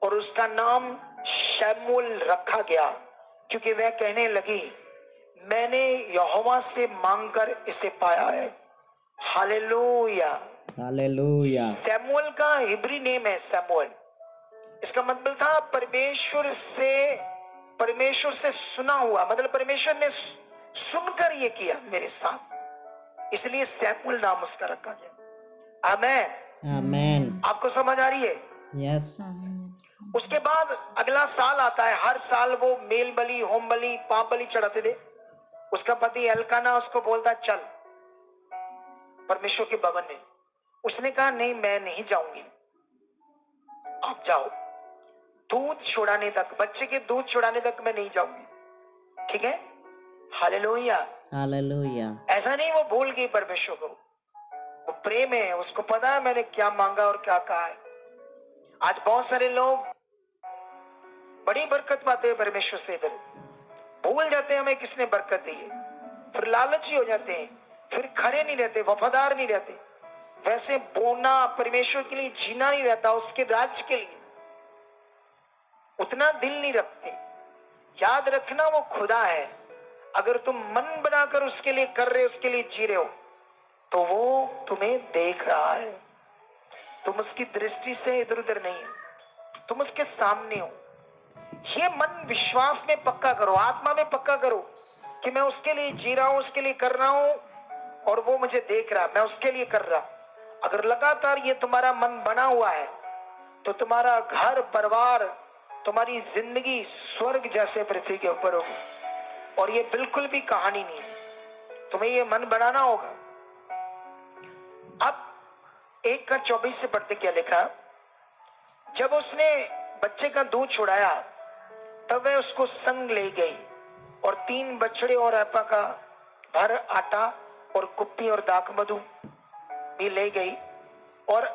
और उसका नाम शमूएल रखा गया, क्योंकि वह कहने लगी, मैंने यहोवा से मांगकर इसे पाया है। हालेलुया। हालेलुया। शमूएल का हिब्री नेम है शमूएल। इसका मतलब था परमेश्वर से सुना हुआ, मतलब परमेश्वर ने सुनकर ये किया मेरे साथ, इसलिए शमूएल नाम उसका रखा गया। आमेन। आमेन। आपको समझ आ रही है? यस। उसके बाद अगला साल आता है। हर साल वो मेल बलि, होम बलि, पाप बलि चढ़ाते थे। उसका पति एल्काना उसको बोलता, चल परमेश्वर के भवन में। उसने कहा, नहीं मैं नहीं जाऊंगी, आप जाओ, दूध छुड़ाने तक, बच्चे के दूध छुड़ाने तक मैं नहीं जाऊंगी, ठीक है। हालेलुया। हालेलुया। ऐसा नहीं वो भूल गई परमेश्वर को, वो प्रेम है, उसको पता है मैंने क्या मांगा और क्या कहा है। आज बहुत सारे लोग बड़ी बरकत पाते हैं परमेश्वर से, इधर भूल जाते हैं हमें किसने बरकत दी है, फिर लालची हो जाते हैं, फिर खरे नहीं रहते, वफादार नहीं रहते। वैसे बोना परमेश्वर के लिए, जीना नहीं रहता, उसके राज्य के लिए उतना दिल नहीं रखते। याद रखना वो खुदा है। अगर तुम मन बनाकर उसके लिए कर रहे हो, उसके लिए जी रहे हो, तो वो तुम्हें देख रहा है। तुम उसकी दृष्टि से इधर उधर नहीं हो, तुम उसके सामने हो। ये मन विश्वास में पक्का करो, आत्मा में पक्का करो कि मैं उसके लिए जी रहा हूं, उसके लिए कर रहा हूं, और वो मुझे देख रहा, मैं उसके लिए कर रहा। अगर लगातार ये तुम्हारा मन बना हुआ है, तो तुम्हारा घर परिवार, तुम्हारी जिंदगी स्वर्ग जैसे पृथ्वी के ऊपर होगी। और ये बिल्कुल भी कहानी नहीं है, तुम्हें ये मन बनाना होगा। अब 1:24 से पढ़ते क्या लिखा, जब उसने बच्चे का दूध छुड़ाया तब वह उसको संग ले गई और 3 बछड़े और ऐपा का भर आटा और कुप्पी और दाख मधु भी ले गई और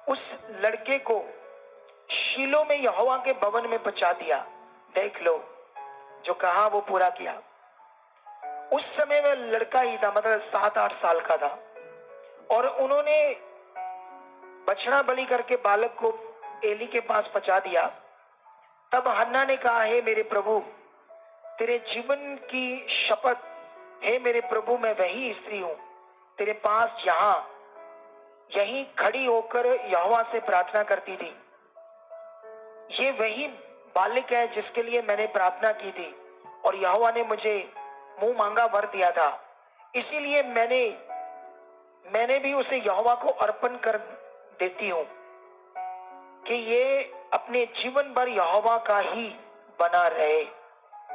उस लड़के को शीलो में यहोवा के भवन में पहुंचा दिया। देख लो, जो कहा वो पूरा किया। उस समय वह लड़का ही था, मतलब 7-8 साल का था, और उन्होंने बछड़ा बलि करके बालक को एली के पास पहुंचा दिया। तब हन्ना ने कहा, हे मेरे प्रभु, तेरे जीवन की शपथ, हे मेरे प्रभु, मैं वही स्त्री हूं तेरे पास यहीं खड़ी होकर यहोवा से प्रार्थना करती थी। ये वही बालक है जिसके लिए मैंने प्रार्थना की थी और यहोवा ने मुझे मुंह मांगा वर दिया था। इसीलिए मैंने भी उसे यहोवा को अर्पण कर देती हूं कि ये अपने जीवन भर यहोवा का ही बना रहे।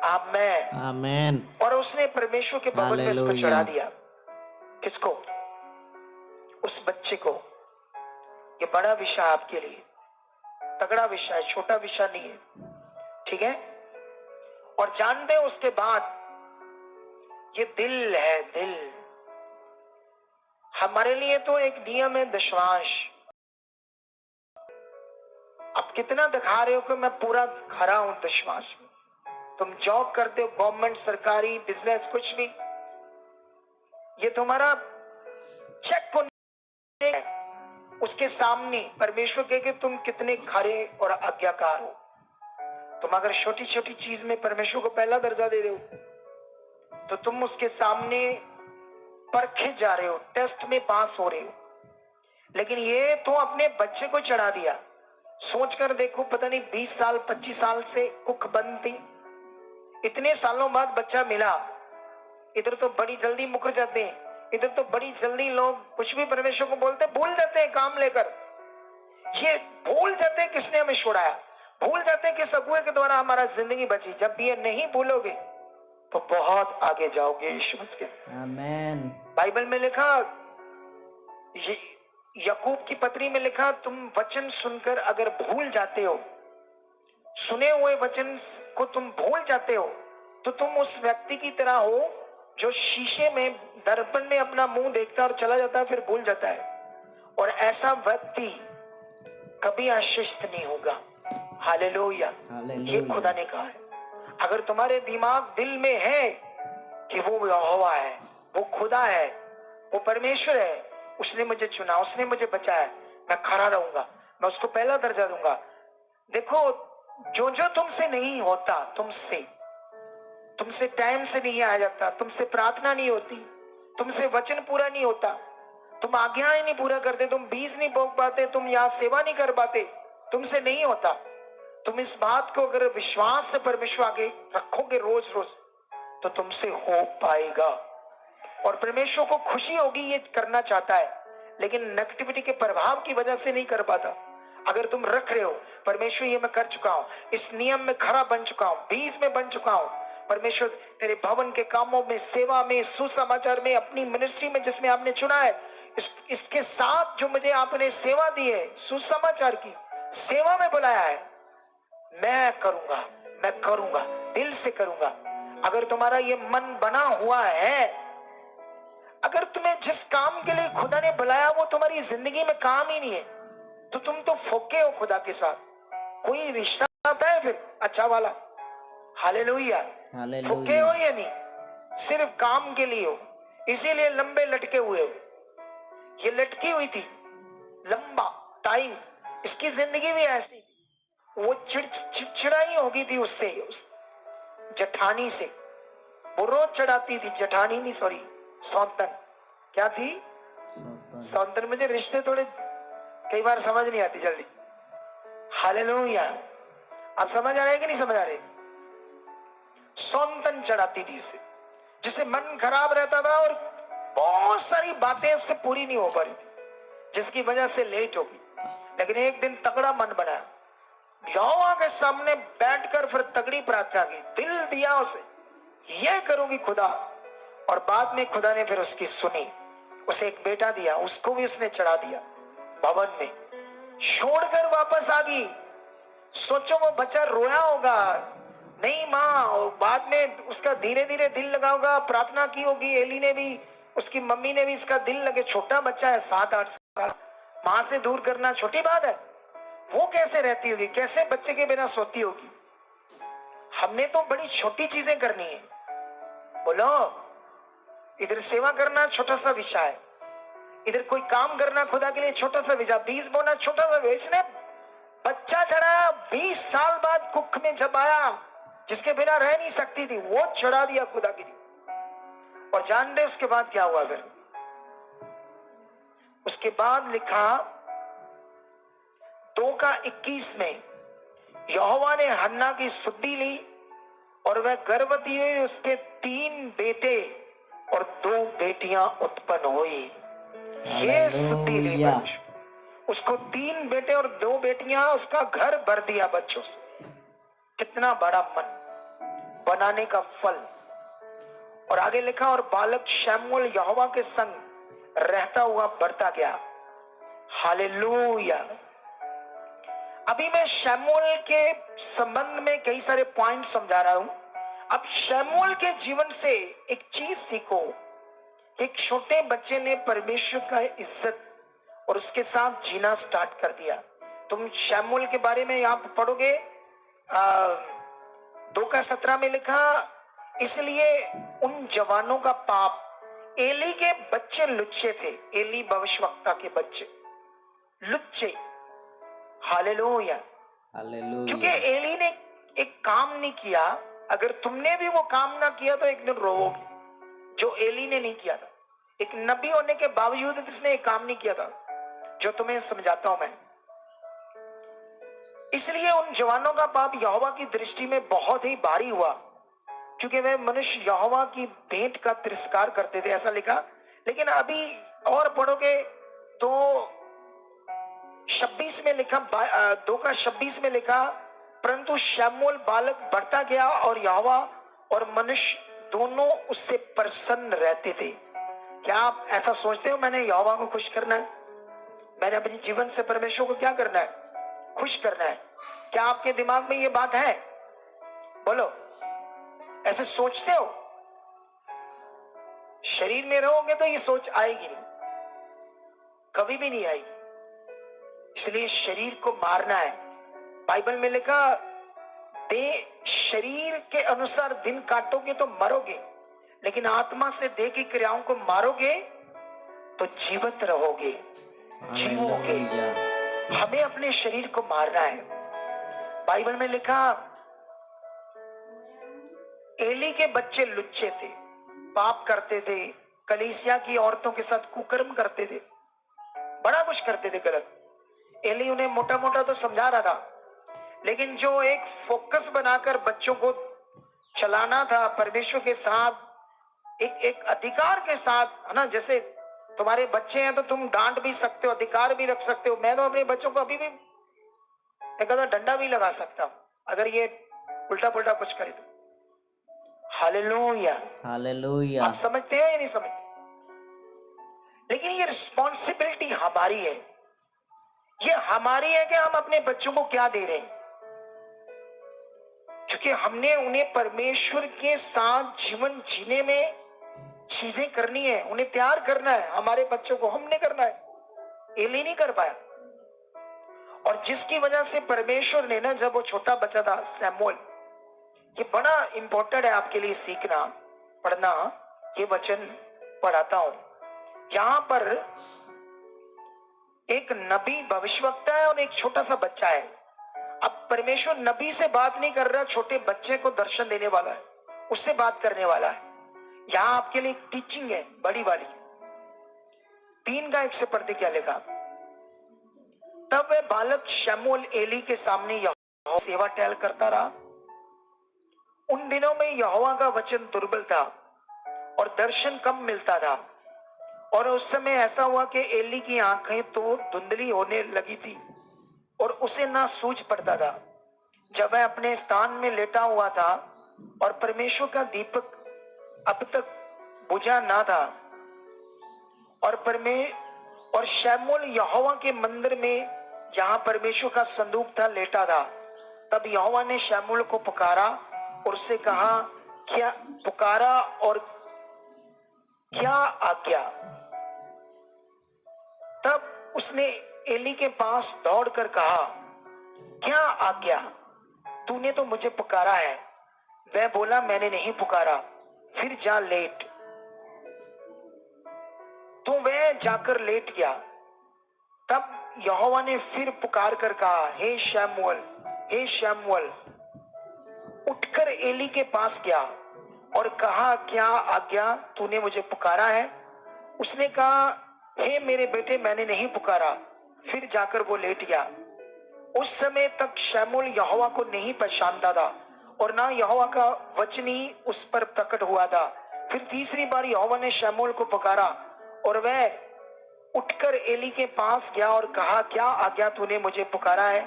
आमेन। आमेन। और उसने परमेश्वर के भवन में उसको हालेलुया। चढ़ा दिया। किसको? उस बच्चे को। ये बड़ा विषय आपके लिए, तगड़ा विषय है, छोटा विषय नहीं है, ठीक है। और जानते हैं उसके बाद ये दिल है, दिल हमारे लिए तो एक नियम है, दशवांश। अब कितना दिखा रहे हो कि मैं पूरा खरा हूं दशवांश में। तुम जॉब करते हो, गवर्नमेंट, सरकारी, बिजनेस, कुछ भी, ये तुम्हारा चेक को उसके सामने परमेश्वर कहे कि तुम कितने खरे और आज्ञाकार हो। तुम अगर छोटी छोटी चीज में परमेश्वर को पहला दर्जा दे रहे हो तो तुम उसके सामने परखे जा रहे हो, टेस्ट में पास हो रहे हो। लेकिन ये तो अपने बच्चे को चढ़ा दिया। सोचकर देखो, पता नहीं 20 साल 25 साल से कुख बंद थी, इतने सालों बाद बच्चा मिला। इधर तो बड़ी जल्दी मुकर जाते हैं, इधर तो बड़ी जल्दी लोग कुछ भी परमेश्वर को बोलते भूल जाते हैं काम लेकर। ये भूल जाते हैं किसने हमें छुड़ाया, भूल जाते हैं किस अगुए के द्वारा हमारा जिंदगी बची। जब ये नहीं भूलोगे तो बहुत आगे जाओगे यीशु मसीह के। आमेन। बाइबल में लिखा, याकूब की पत्री में लिखा, तुम वचन सुनकर अगर भूल जाते हो, सुने हुए वचन को तुम भूल जाते हो, तो तुम उस व्यक्ति की तरह हो जो शीशे में, दर्पण में अपना मुंह देखता और चला जाता है, फिर भूल जाता है। और ऐसा व्यक्ति कभी आशीषित नहीं होगा। हालेलुया। ये खुदा ने कहा है। अगर तुम्हारे दिमाग दिल में है कि वो यहोवा है, वो खुदा है, वो परमेश्वर है, उसने मुझे चुना, उसने मुझे बचाया, मैं खड़ा रहूंगा, मैं उसको पहला दर्जा दूंगा। देखो, जो जो तुमसे नहीं होता, तुमसे टाइम से नहीं आया जाता, तुमसे प्रार्थना नहीं होती, तुमसे वचन पूरा नहीं होता, तुम आज्ञाएं नहीं पूरा करते, तुम बीज नहीं बोक पाते, तुम यहाँ सेवा नहीं कर पाते, तुमसे नहीं होता। तुम इस बात को अगर विश्वास से परमेश्वर आगे रखोगे रोज रोज, तो तुमसे हो पाएगा। और परमेश्वर को खुशी होगी, ये करना चाहता है, लेकिन नेगेटिविटी के प्रभाव की वजह से नहीं कर पाता। अगर तुम रख रहे हो, परमेश्वर ये मैं कर चुका हूं, इस नियम में खरा बन चुका हूं, बीज में बन चुका हूं, परमेश्वर तेरे भवन के कामों में, सेवा में, सुसमाचार में, अपनी मिनिस्ट्री में जिसमें आपने चुना है, इसके साथ जो मुझे आपने सेवा दी है, सुसमाचार की सेवा में बुलाया है, मैं करूंगा, दिल से करूंगा। अगर तुम्हारा ये मन बना हुआ है, अगर तुम्हें जिस काम के लिए खुदा ने बुलाया वो तुम्हारी जिंदगी में काम ही नहीं है, तो तुम तो फोके हो खुदा के साथ। कोई रिश्ता आता है फिर अच्छा वाला, हालेलुया, फुके हो या नहीं, सिर्फ काम के लिए हो, इसीलिए लंबे लटके हुए हो। ये लटकी हुई थी लंबा टाइम, इसकी जिंदगी भी ऐसी थी। वो चिड़चिड़ाई हो गई थी उससे, उस जठानी से। वो रोज चढ़ाती थी, जठानी नहीं, सॉरी, सौंतन। क्या थी? सौंतन। मुझे रिश्ते थोड़े कई बार समझ नहीं आती जल्दी। हालेलुया। आप समझ आ रहे कि नहीं समझ आ रहे? सौंतन चढ़ाती थी इसे, जिसे मन खराब रहता था और बहुत सारी बातें उससे पूरी नहीं हो पा रही थी, जिसकी वजह से लेट होगी। लेकिन एक दिन तगड़ा मन बना, यहोवा के सामने बैठकर फिर तगड़ी प्रार्थना की, दिल दिया उसे, ये करोगी खुदा। और बाद में खुदा ने फिर उसकी सुनी, उसे एक बेटा दिया, उसको भी उसने चढ़ा दिया भवन में, छोड़कर वापस आ गई। सोचो वो बच्चा रोया होगा, नहीं माँ, और बाद में उसका धीरे धीरे दिल लगा होगा, प्रार्थना की होगी, एली ने भी, उसकी मम्मी ने भी, इसका दिल लगे। छोटा बच्चा है 7-8 साल, माँ से दूर करना छोटी बात है। वो कैसे रहती होगी, कैसे बच्चे के बिना सोती होगी। हमने तो बड़ी छोटी चीजें करनी है। बोलो, इधर सेवा करना छोटा सा विषय है, इधर कोई काम करना खुदा के लिए छोटा सा विषय, बीज बोना छोटा सा विषय। इसने बच्चा चढ़ाया, 20 साल बाद कुख में जब आया, जिसके बिना रह नहीं सकती थी, वो चढ़ा दिया खुदा के लिए। और जान दे उसके बाद क्या हुआ फिर? उसके बाद लिखा 2:21 में, यहोवा ने हन्ना की स्तुति ली और वह गर्भवती हुई, उसके 3 बेटे और 2 बेटियां उत्पन्न हुई। ये स्तुति ली परमेश्वर। उसको 3 बेटे और 2 बेटियां, उसका घर भर दिया बच्चों से। कितना बड़ा मन बनाने का फल। और आगे लिखा, और बालक शमूएल यहोवा के संग रहता हुआ बढ़ता गया। हालेलुया। अभी मैं शमूएल के संबंध में कई सारे पॉइंट समझा रहा हूं। अब शमूएल के जीवन से एक चीज सीखो। एक छोटे बच्चे ने परमेश्वर का इज्जत और उसके साथ जीना स्टार्ट कर दिया। तुम शमूएल के बारे में यहां पढ़ोगे, 2:17 में लिखा, इसलिए उन जवानों का पाप, एली के बच्चे लुच्चे थे, एली भविष्यवक्ता के बच्चे लुच्चे। हालेलुया। क्योंकि हालेलुया। एली ने एक काम नहीं किया। अगर तुमने भी वो काम ना किया तो एक दिन रोओगे, जो एली ने नहीं किया था। एक नबी होने के बावजूद इसने एक काम नहीं किया था, जो तुम्हें समझाता हूं मैं। इसलिए उन जवानों का पाप यहोवा की दृष्टि में बहुत ही भारी हुआ, क्योंकि वे मनुष्य यहोवा की भेंट का तिरस्कार करते थे, ऐसा लिखा। लेकिन अभी और पढ़ोगे तो 26 में लिखा, 2:26 में लिखा, परंतु शमूएल बालक बढ़ता गया और यहोवा और मनुष्य दोनों उससे प्रसन्न रहते थे। क्या आप ऐसा सोचते हो, मैंने यहोवा को खुश करना है, मैंने अपने जीवन से परमेश्वर को क्या करना है? खुश करना है। क्या आपके दिमाग में ये बात है? बोलो, ऐसे सोचते हो? शरीर में रहोगे तो ये सोच आएगी नहीं, कभी भी नहीं आएगी। इसलिए शरीर को मारना है। बाइबल में लिखा, दे शरीर के अनुसार दिन काटोगे तो मरोगे, लेकिन आत्मा से देह की क्रियाओं को मारोगे तो जीवित रहोगे, जीवोगे। हमें अपने शरीर को मारना है। बाइबल में लिखा, एली के बच्चे लुच्चे थे, पाप करते थे, कलीसिया की औरतों के साथ कुकर्म करते थे, बड़ा कुछ करते थे गलत। एली उन्हें मोटा मोटा तो समझा रहा था, लेकिन जो एक फोकस बनाकर बच्चों को चलाना था परमेश्वर के साथ, एक अधिकार के साथ, है ना। जैसे तुम्हारे बच्चे हैं तो तुम डांट भी सकते हो, अधिकार भी रख सकते हो। मैं तो अपने बच्चों को अभी भी एक आधा डंडा भी लगा सकता हूं, अगर ये उल्टा पुल्टा कुछ करे तो। हालेलुया। हालेलुया। आप समझते हो या नहीं समझते? लेकिन ये रिस्पॉन्सिबिलिटी हमारी है। ये हमारी है कि हम अपने बच्चों को क्या दे रहे हैं, क्योंकि हमने उन्हें परमेश्वर के साथ जीवन जीने में चीजें करनी है, उन्हें तैयार करना है। हमारे बच्चों को हमने करना है, एली नहीं कर पाया। और जिसकी वजह से परमेश्वर ने ना, जब वो छोटा बच्चा था शमूएल, ये बड़ा इंपॉर्टेंट है आपके लिए सीखना, पढ़ना। ये वचन पढ़ाता हूं। यहां पर एक नबी भविष्यवक्ता है और एक छोटा सा बच्चा है। अब परमेश्वर नबी से बात नहीं कर रहा, छोटे बच्चे को दर्शन देने वाला है, उससे बात करने वाला है। यहां आपके लिए एक टीचिंग है बड़ी वाली। 3:1 से पढ़ते क्या लिखा, तब वह बालक शमूएल एली के सामने यहोवा सेवा टहल करता रहा। उन दिनों में यहोवा का वचन दुर्बल था और दर्शन कम मिलता था। और उस समय ऐसा हुआ कि एली की आंखें तो धुंधली होने लगी थी और उसे ना सूझ पड़ता था। जब वह अपने स्थान में लेटा हुआ था और परमेश्वर का दीपक अब तक बुझा ना था। और शमूएल यहोवा के मंदिर में जहां परमेश्वर का संदूक था लेटा था। तब यहोवा ने शमूएल को पुकारा और उससे कहा, क्या पुकारा और क्या आज्ञा। तब उसने एली के पास दौड़कर कहा, क्या आज्ञा, तूने तो मुझे पुकारा है। वह बोला, मैंने नहीं पुकारा, फिर जा लेट। तो वह जाकर लेट गया। तब यहोवा ने फिर पुकार कर कहा, हे शमूएल, हे शमूएल। उठकर एली के पास गया और कहा, क्या आज्ञा, तूने मुझे पुकारा है। उसने कहा, हे मेरे बेटे, मैंने नहीं पुकारा। फिर जाकर वो लेट गया। उस समय तक शमूएल यहोवा को नहीं पहचानता था और ना यहोवा का वचन ही उस पर प्रकट हुआ था। फिर तीसरी बार यहोवा ने शमूएल को पुकारा और वह उठकर एली के पास गया और कहा, क्या आज्ञा, तूने मुझे पुकारा है।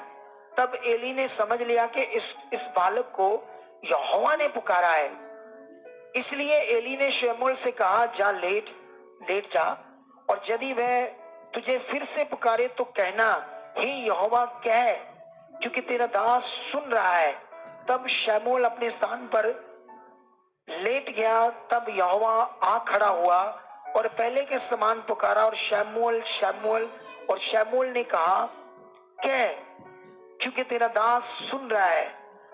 तब एली ने समझ लिया कि इस बालक को यहोवा ने पुकारा है। इसलिए एली ने शमूएल से कहा, जा लेट जा, और यदि वह तुझे फिर से पुकारे तो कहना, हे यहोवा कह, क्योंकि तेरा दास सुन रहा है। तब शमूएल अपने स्थान पर लेट गया। तब यहोवा आ खड़ा हुआ और पहले के समान पुकारा और शमूएल, शमूएल। और शमूएल ने कहा, कह, क्योंकि तेरा दास सुन रहा है।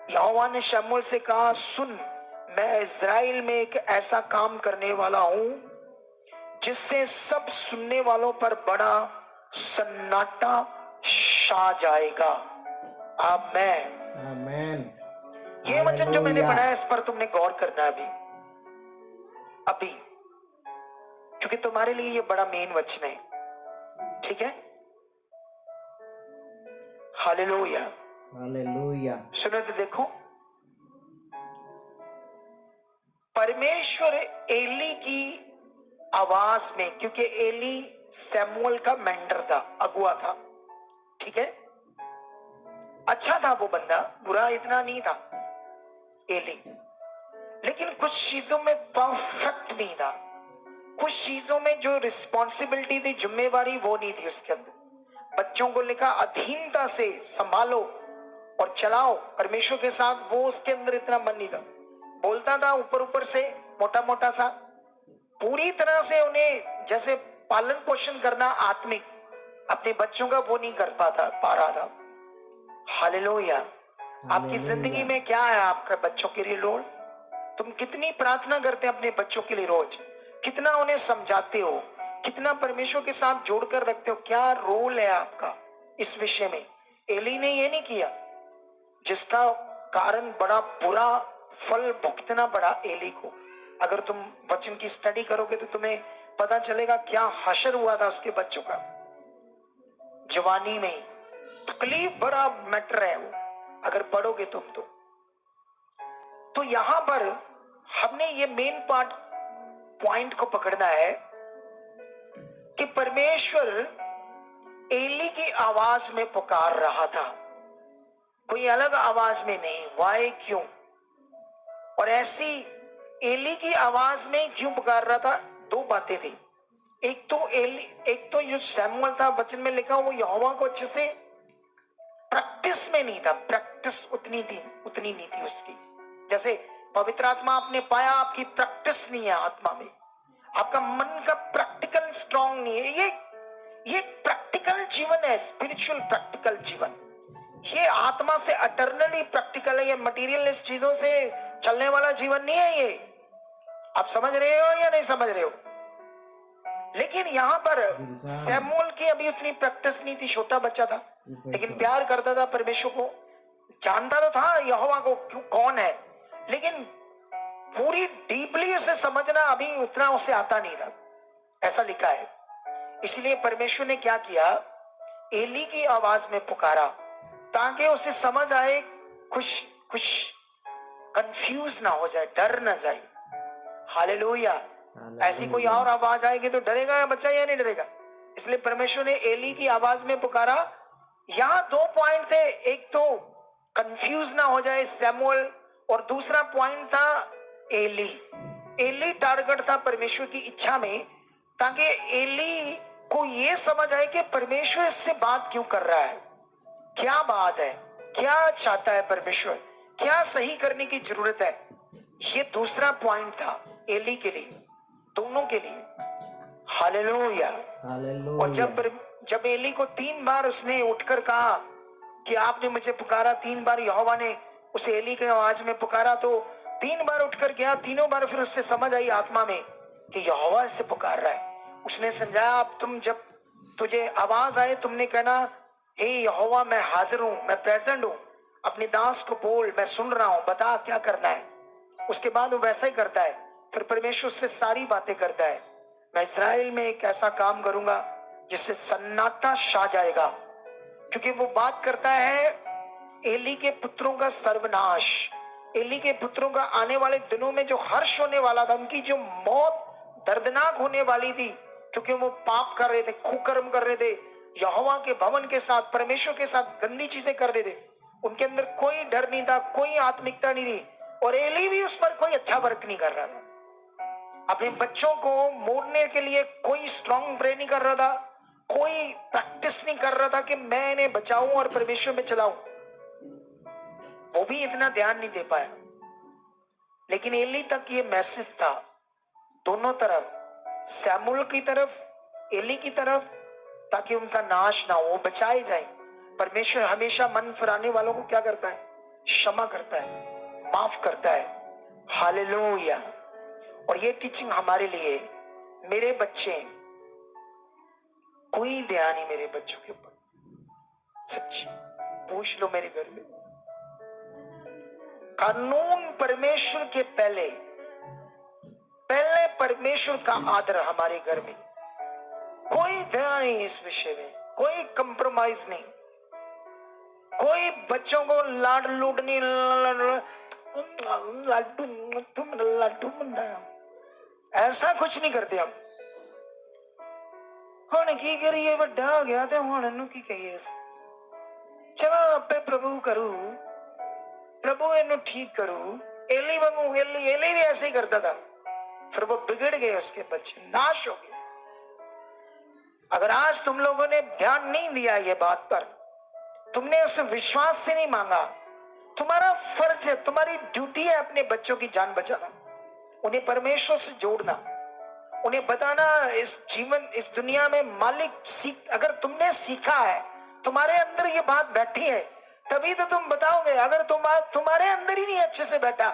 यहोवा ने शमूएल से कहा, सुन, मैं इस्राएल में एक ऐसा काम करने वाला हूं जिससे सब सुनने वालों पर बड़ा सन्नाटा छा जाएगा। आमेन। आमेन। ये वचन जो मैंने हालेलुया। पढ़ा है, इस पर तुमने गौर करना है अभी, क्योंकि तुम्हारे लिए ये बड़ा मेन वचन है। ठीक है, हालेलुया। हालेलुया। सुनो तो देखो, परमेश्वर एली की आवाज में, क्योंकि एली शमूएल का मेंटर था, अगुआ था। ठीक है, अच्छा था वो बंदा, बुरा इतना नहीं था एली, लेकिन कुछ चीजों में परफेक्ट नहीं था। कुछ चीजों में जो रिस्पॉन्सिबिलिटी थी, जिम्मेवारी, वो नहीं थी उसके अंदर। बच्चों को लिखा अधीनता से संभालो और चलाओ परमेश्वर के साथ, वो उसके अंदर इतना मन नहीं था। बोलता था ऊपर ऊपर से, मोटा मोटा सा, पूरी तरह से उन्हें जैसे पालन पोषण करना आत्मिक अपने बच्चों का, वो नहीं कर पा रहा था। हालेलुया। आपकी जिंदगी में क्या है आपका बच्चों के लिए रोल? तुम कितनी प्रार्थना करते हैं अपने बच्चों के लिए रोज? कितना उन्हें समझाते हो? कितना परमेश्वर के साथ जोड़कर रखते हो? क्या रोल है आपका इस विषय में? एली ने ये नहीं किया, जिसका कारण बड़ा बुरा फल भुगतना पड़ा एली को। अगर तुम वचन की स्टडी करोगे तो तुम्हें पता चलेगा क्या हशर हुआ था उसके बच्चों का जवानी में ही। तकलीफ बड़ा मैटर है वो, अगर पढ़ोगे तुम तो यहां पर हमने ये मेन पॉइंट को पकड़ना है कि परमेश्वर एली की आवाज में पुकार रहा था, कोई अलग आवाज में नहीं। वाई, क्यों? और ऐसी एली की आवाज में क्यों पुकार रहा था? दो बातें थी। एक तो जो शमूएल था, वचन में लिखा, वो यहोवा को अच्छे से प्रैक्टिस में नहीं था। प्रैक्टिस उतनी नहीं थी उसकी। जैसे पवित्र आत्मा आपने पाया, आपकी प्रैक्टिस नहीं है आत्मा में, आपका मन का प्रैक्टिकल स्ट्रांग नहीं है। ये प्रैक्टिकल जीवन है, स्पिरिचुअल प्रैक्टिकल जीवन। ये आत्मा से अटर्नली प्रैक्टिकल है, ये मटीरियलिस्ट चीजों से चलने वाला जीवन नहीं है ये। आप समझ रहे हो या नहीं समझ रहे हो? लेकिन यहां पर शमूएल की अभी उतनी प्रैक्टिस नहीं थी, छोटा बच्चा था, लेकिन प्यार करता था परमेश्वर को, जानता तो था यहोवा को कौन है, लेकिन पूरी डीपली उसे समझना अभी उतना उसे आता नहीं था, ऐसा लिखा है। इसलिए परमेश्वर ने क्या किया, एली की आवाज में पुकारा ताकि उसे समझ आए, कुछ कंफ्यूज ना हो जाए, डर ना जाए। हालेलुया। ऐसी कोई और आवाज आएगी तो डरेगा या बच्चा या नहीं डरेगा? इसलिए परमेश्वर ने एली की आवाज में पुकारा। यहां दो पॉइंट थे, एक तो कंफ्यूज ना हो जाए शमूएल, और दूसरा पॉइंट था एली। एली टारगेट था परमेश्वर की इच्छा में, ताकि एली को ये समझ आए कि परमेश्वर इससे बात क्यों कर रहा है, क्या बात है, क्या चाहता है परमेश्वर, क्या सही करने की जरूरत है। ये दूसरा पॉइंट था एली के लिए, दोनों के लिए। हालेलुया। और जब एली को 3 बार उसने उठकर कहा कि आपने मुझे पुकारा, 3 बार यहोवा ने उसे एली के आवाज में पुकारा, तो 3 बार उठकर गया, तीनों बार फिर उससे समझ आई आत्मा में कि यहोवा इससे पुकार रहा है। उसने समझाया, अब तुम जब तुझे आवाज आए, तुमने कहना, हे यहोवा मैं हाजिर हूं, मैं प्रेजेंट हूं, अपने दास को बोल, मैं सुन रहा हूं, बता क्या करना है। उसके बाद वो वैसा ही करता है, फिर परमेश्वर उससे सारी बातें करता है। मैं इस्राएल में एक ऐसा काम करूंगा जिससे सन्नाटा छा जाएगा, क्योंकि वो बात करता है एली के पुत्रों का सर्वनाश, एली के पुत्रों का आने वाले दिनों में जो हर्ष होने वाला था, उनकी जो मौत दर्दनाक होने वाली थी, क्योंकि वो पाप कर रहे थे, कुकर्म कर रहे थे, यहोवा के भवन के साथ, परमेश्वर के साथ गंदी चीजें कर रहे थे। उनके अंदर कोई डर नहीं था, कोई आत्मिकता नहीं थी, और एली भी उस पर कोई अच्छा वर्क नहीं कर रहा था। अपने बच्चों को मोड़ने के लिए कोई स्ट्रॉन्ग प्रे नहीं कर रहा था, कोई प्रैक्टिस नहीं कर रहा था कि मैं इन्हें बचाऊं और परमेश्वर में चलाऊं। वो भी इतना ध्यान नहीं दे पाया। लेकिन एली तक ये मैसेज था, दोनों तरफ, सैमुअल की तरफ, एली की तरफ, ताकि उनका नाश ना हो, वो बचाए जाए। परमेश्वर हमेशा मन फिराने वालों को क्या करता है? क्षमा करता है, माफ करता है। हालेलुया। और ये टीचिंग हमारे लिए, मेरे बच्चे, कोई ध्यान नहीं मेरे बच्चों के ऊपर, सच्ची पूछ लो मेरे घर में, कानून परमेश्वर के पहले परमेश्वर का आदर हमारे घर में, कोई ध्यान नहीं इस विषय में, कोई कंप्रोमाइज नहीं, कोई बच्चों को लाड लूट नहीं, लाडू तुम लाडू मुंडा, ऐसा कुछ नहीं करते हम। हुण की करिए, बड़ा हो गया तो हुण इनू की कहिए, चलो आपे प्रभु करू, प्रभु इनू ठीक करू। एली वांगू, एली भी ऐसे ही करता था, फिर वो बिगड़ गए, उसके बच्चे नाश हो गए। अगर आज तुम लोगों ने ध्यान नहीं दिया ये बात पर, तुमने उस विश्वास से नहीं मांगा, तुम्हारा फर्ज है, तुम्हारी ड्यूटी है अपने बच्चों की जान बचाना, उन्हें परमेश्वर से जोड़ना, उन्हें बताना इस जीवन, इस दुनिया में मालिक सीख, अगर तुमने सीखा है, तुम्हारे अंदर ये बात बैठी है, तभी तो तुम बताओगे। अगर तुम्हारे अंदर ही नहीं अच्छे से बैठा,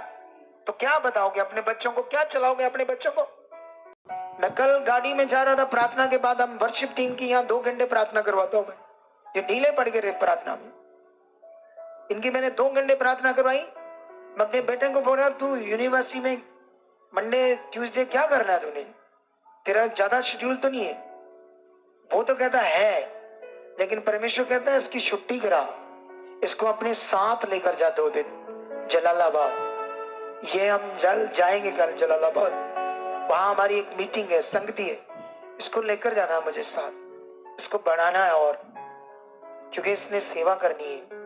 तो क्या बताओगे अपने बच्चों को, क्या चलाओगे अपने बच्चों को? मैं कल गाड़ी में जा रहा था, प्रार्थना के बाद हम वर्शिप टीम की यहाँ 2 घंटे प्रार्थना करवाता हूँ मैं, ये ढीले पड़ गए प्रार्थना में, इनकी मैंने 2 घंटे प्रार्थना करवाई। मैं अपने बेटे को बोल रहा, तू यूनिवर्सिटी में मंडे ट्यूसडे क्या करना है तूने, तेरा ज्यादा शेड्यूल तो नहीं है? वो तो कहता है, लेकिन परमेश्वर कहता है इसकी छुट्टी करा, इसको अपने साथ लेकर जा 2 दिन जलालाबाद। ये हम जाएंगे कल जलालाबाद, वहां हमारी एक मीटिंग है, संगति है, इसको लेकर जाना है मुझे साथ, इसको बढ़ाना है, और क्योंकि इसने सेवा करनी है,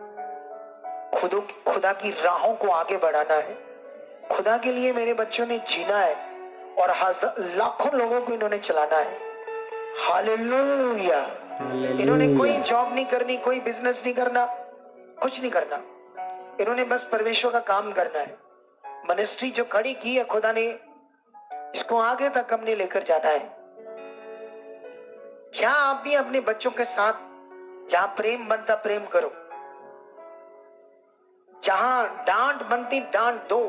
खुदा की राहों को आगे बढ़ाना है, खुदा के लिए मेरे बच्चों ने जीना है, और लाखों लोगों को इन्होंने चलाना है। हालेलुया। इन्होंने कोई जॉब नहीं करनी, कोई बिजनेस नहीं करना, कुछ नहीं करना, इन्होंने बस परमेश्वर का काम करना है। मिनिस्ट्री जो खड़ी की है खुदा ने, इसको आगे तक हमने लेकर जाना है। क्या आप भी अपने बच्चों के साथ, जहां प्रेम बनता प्रेम करो, जहां डांट बनती डांट दो,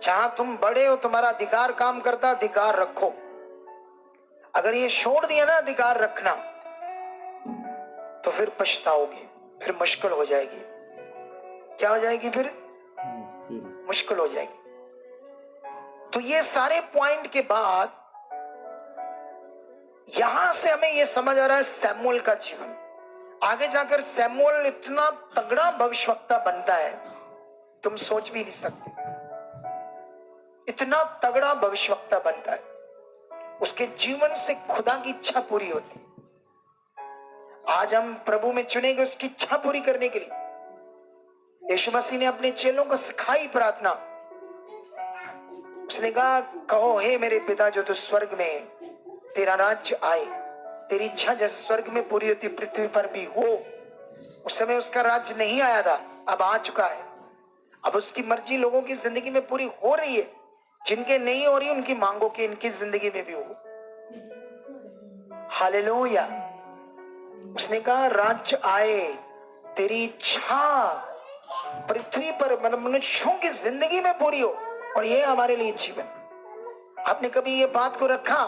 जहां तुम बड़े हो, तुम्हारा अधिकार काम करता, अधिकार रखो। अगर ये छोड़ दिया ना अधिकार रखना, तो फिर पछताओगे, फिर मुश्किल हो जाएगी। क्या हो जाएगी? फिर मुश्किल हो जाएगी। तो ये सारे पॉइंट के बाद यहां से हमें ये समझ आ रहा है सैमुअल का जीवन, आगे जाकर सैमुअल इतना तगड़ा भविष्यवक्ता बनता है, तुम सोच भी नहीं सकते, इतना तगड़ा भविष्यवक्ता बनता है। उसके जीवन से खुदा की इच्छा पूरी होती है। आज हम प्रभु में चुनेंगे उसकी इच्छा पूरी करने के लिए। यीशु मसीह ने अपने चेलों को सिखाई प्रार्थना, उसने कहा, कहो हे मेरे पिता जो तू स्वर्ग में है, तेरा राज्य आए, तेरी इच्छा जैसे स्वर्ग में पूरी होती पृथ्वी पर भी हो। उस समय उसका राज्य नहीं आया था, अब आ चुका है। अब उसकी मर्जी लोगों की जिंदगी में पूरी हो रही है। जिनके नहीं हो रही उनकी मांगों की इनकी जिंदगी में भी हो। हालेलुया। उसने कहा राज्य आए, तेरी इच्छा पृथ्वी पर मनुष्यों की जिंदगी में पूरी हो। और ये हमारे लिए जीवन। आपने कभी ये बात को रखा,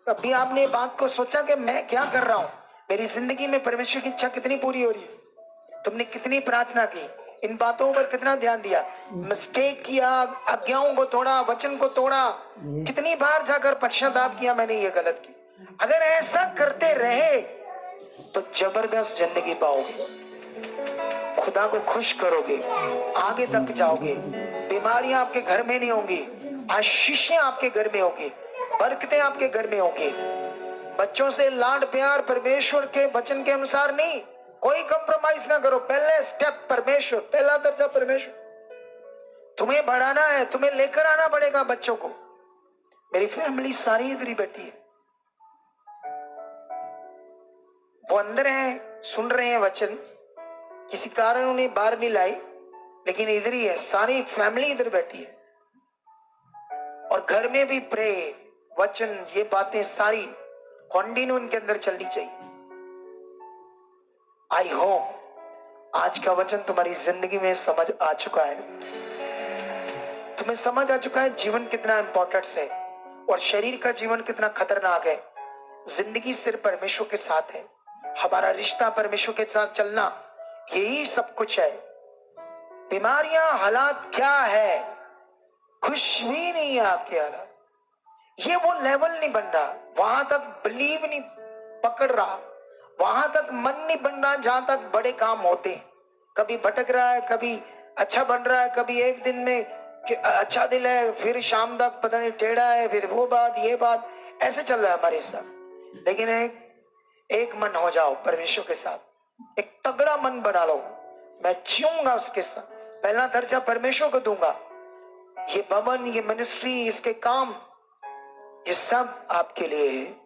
कभी आपने ये बात को सोचा कि मैं क्या कर रहा हूं, मेरी जिंदगी में परमेश्वर की इच्छा कितनी पूरी हो रही है? तुमने कितनी प्रार्थना की, इन बातों पर कितना ध्यान दिया, मिस्टेक किया, आज्ञाओं को तोड़ा, वचन को तोड़ा, कितनी बार जाकर पश्चाताप किया मैंने ये गलत की। अगर ऐसा करते रहे तो जबरदस्त जिंदगी पाओगे, खुदा को खुश करोगे, आगे तक जाओगे, बीमारियां आपके घर में नहीं होंगी, आशीषें आपके घर में होगी, बरकतें आपके घर में होगी। बच्चों से लाड प्यार परमेश्वर के वचन के अनुसार नहीं, कोई कंप्रोमाइज ना करो। पहले स्टेप परमेश्वर, पहला दर्जा परमेश्वर। तुम्हें बढ़ाना है, तुम्हें लेकर आना पड़ेगा बच्चों को। मेरी फैमिली सारी इधर ही बैठी है, वो अंदर है, सुन रहे हैं वचन, किसी कारण उन्हें बाहर नहीं लाई, लेकिन इधर ही है, सारी फैमिली इधर बैठी है। और घर में भी प्रे, वचन, ये बातें सारी कंटिन्यू इनके अंदर चलनी चाहिए। आई होप आज का वचन तुम्हारी जिंदगी में समझ आ चुका है। तुम्हें समझ आ चुका है जीवन कितना इंपॉर्टेंट है और शरीर का जीवन कितना खतरनाक है। जिंदगी सिर्फ परमेश्वर के साथ है, हमारा रिश्ता परमेश्वर के साथ चलना, यही सब कुछ है। बीमारियां, हालात क्या है, कुछ भी नहीं है आपके हालात। ये वो लेवल नहीं बन रहा, वहां तक बिलीव नहीं पकड़ रहा, वहां तक मन नहीं बन रहा जहां तक बड़े काम होते हैं। कभी भटक रहा है, कभी अच्छा बन रहा है, कभी एक दिन में अच्छा दिल है, फिर शाम तक पता नहीं टेढ़ा है, फिर वो बात ये बात, ऐसे चल रहा है हमारे साथ। लेकिन एक मन हो जाओ परमेश्वर के साथ, एक तगड़ा मन बना लो, मैं जीऊंगा उसके साथ, पहला दर्जा परमेश्वर को दूंगा। ये भवन, ये मिनिस्ट्री, इसके काम, ये सब आपके लिए है।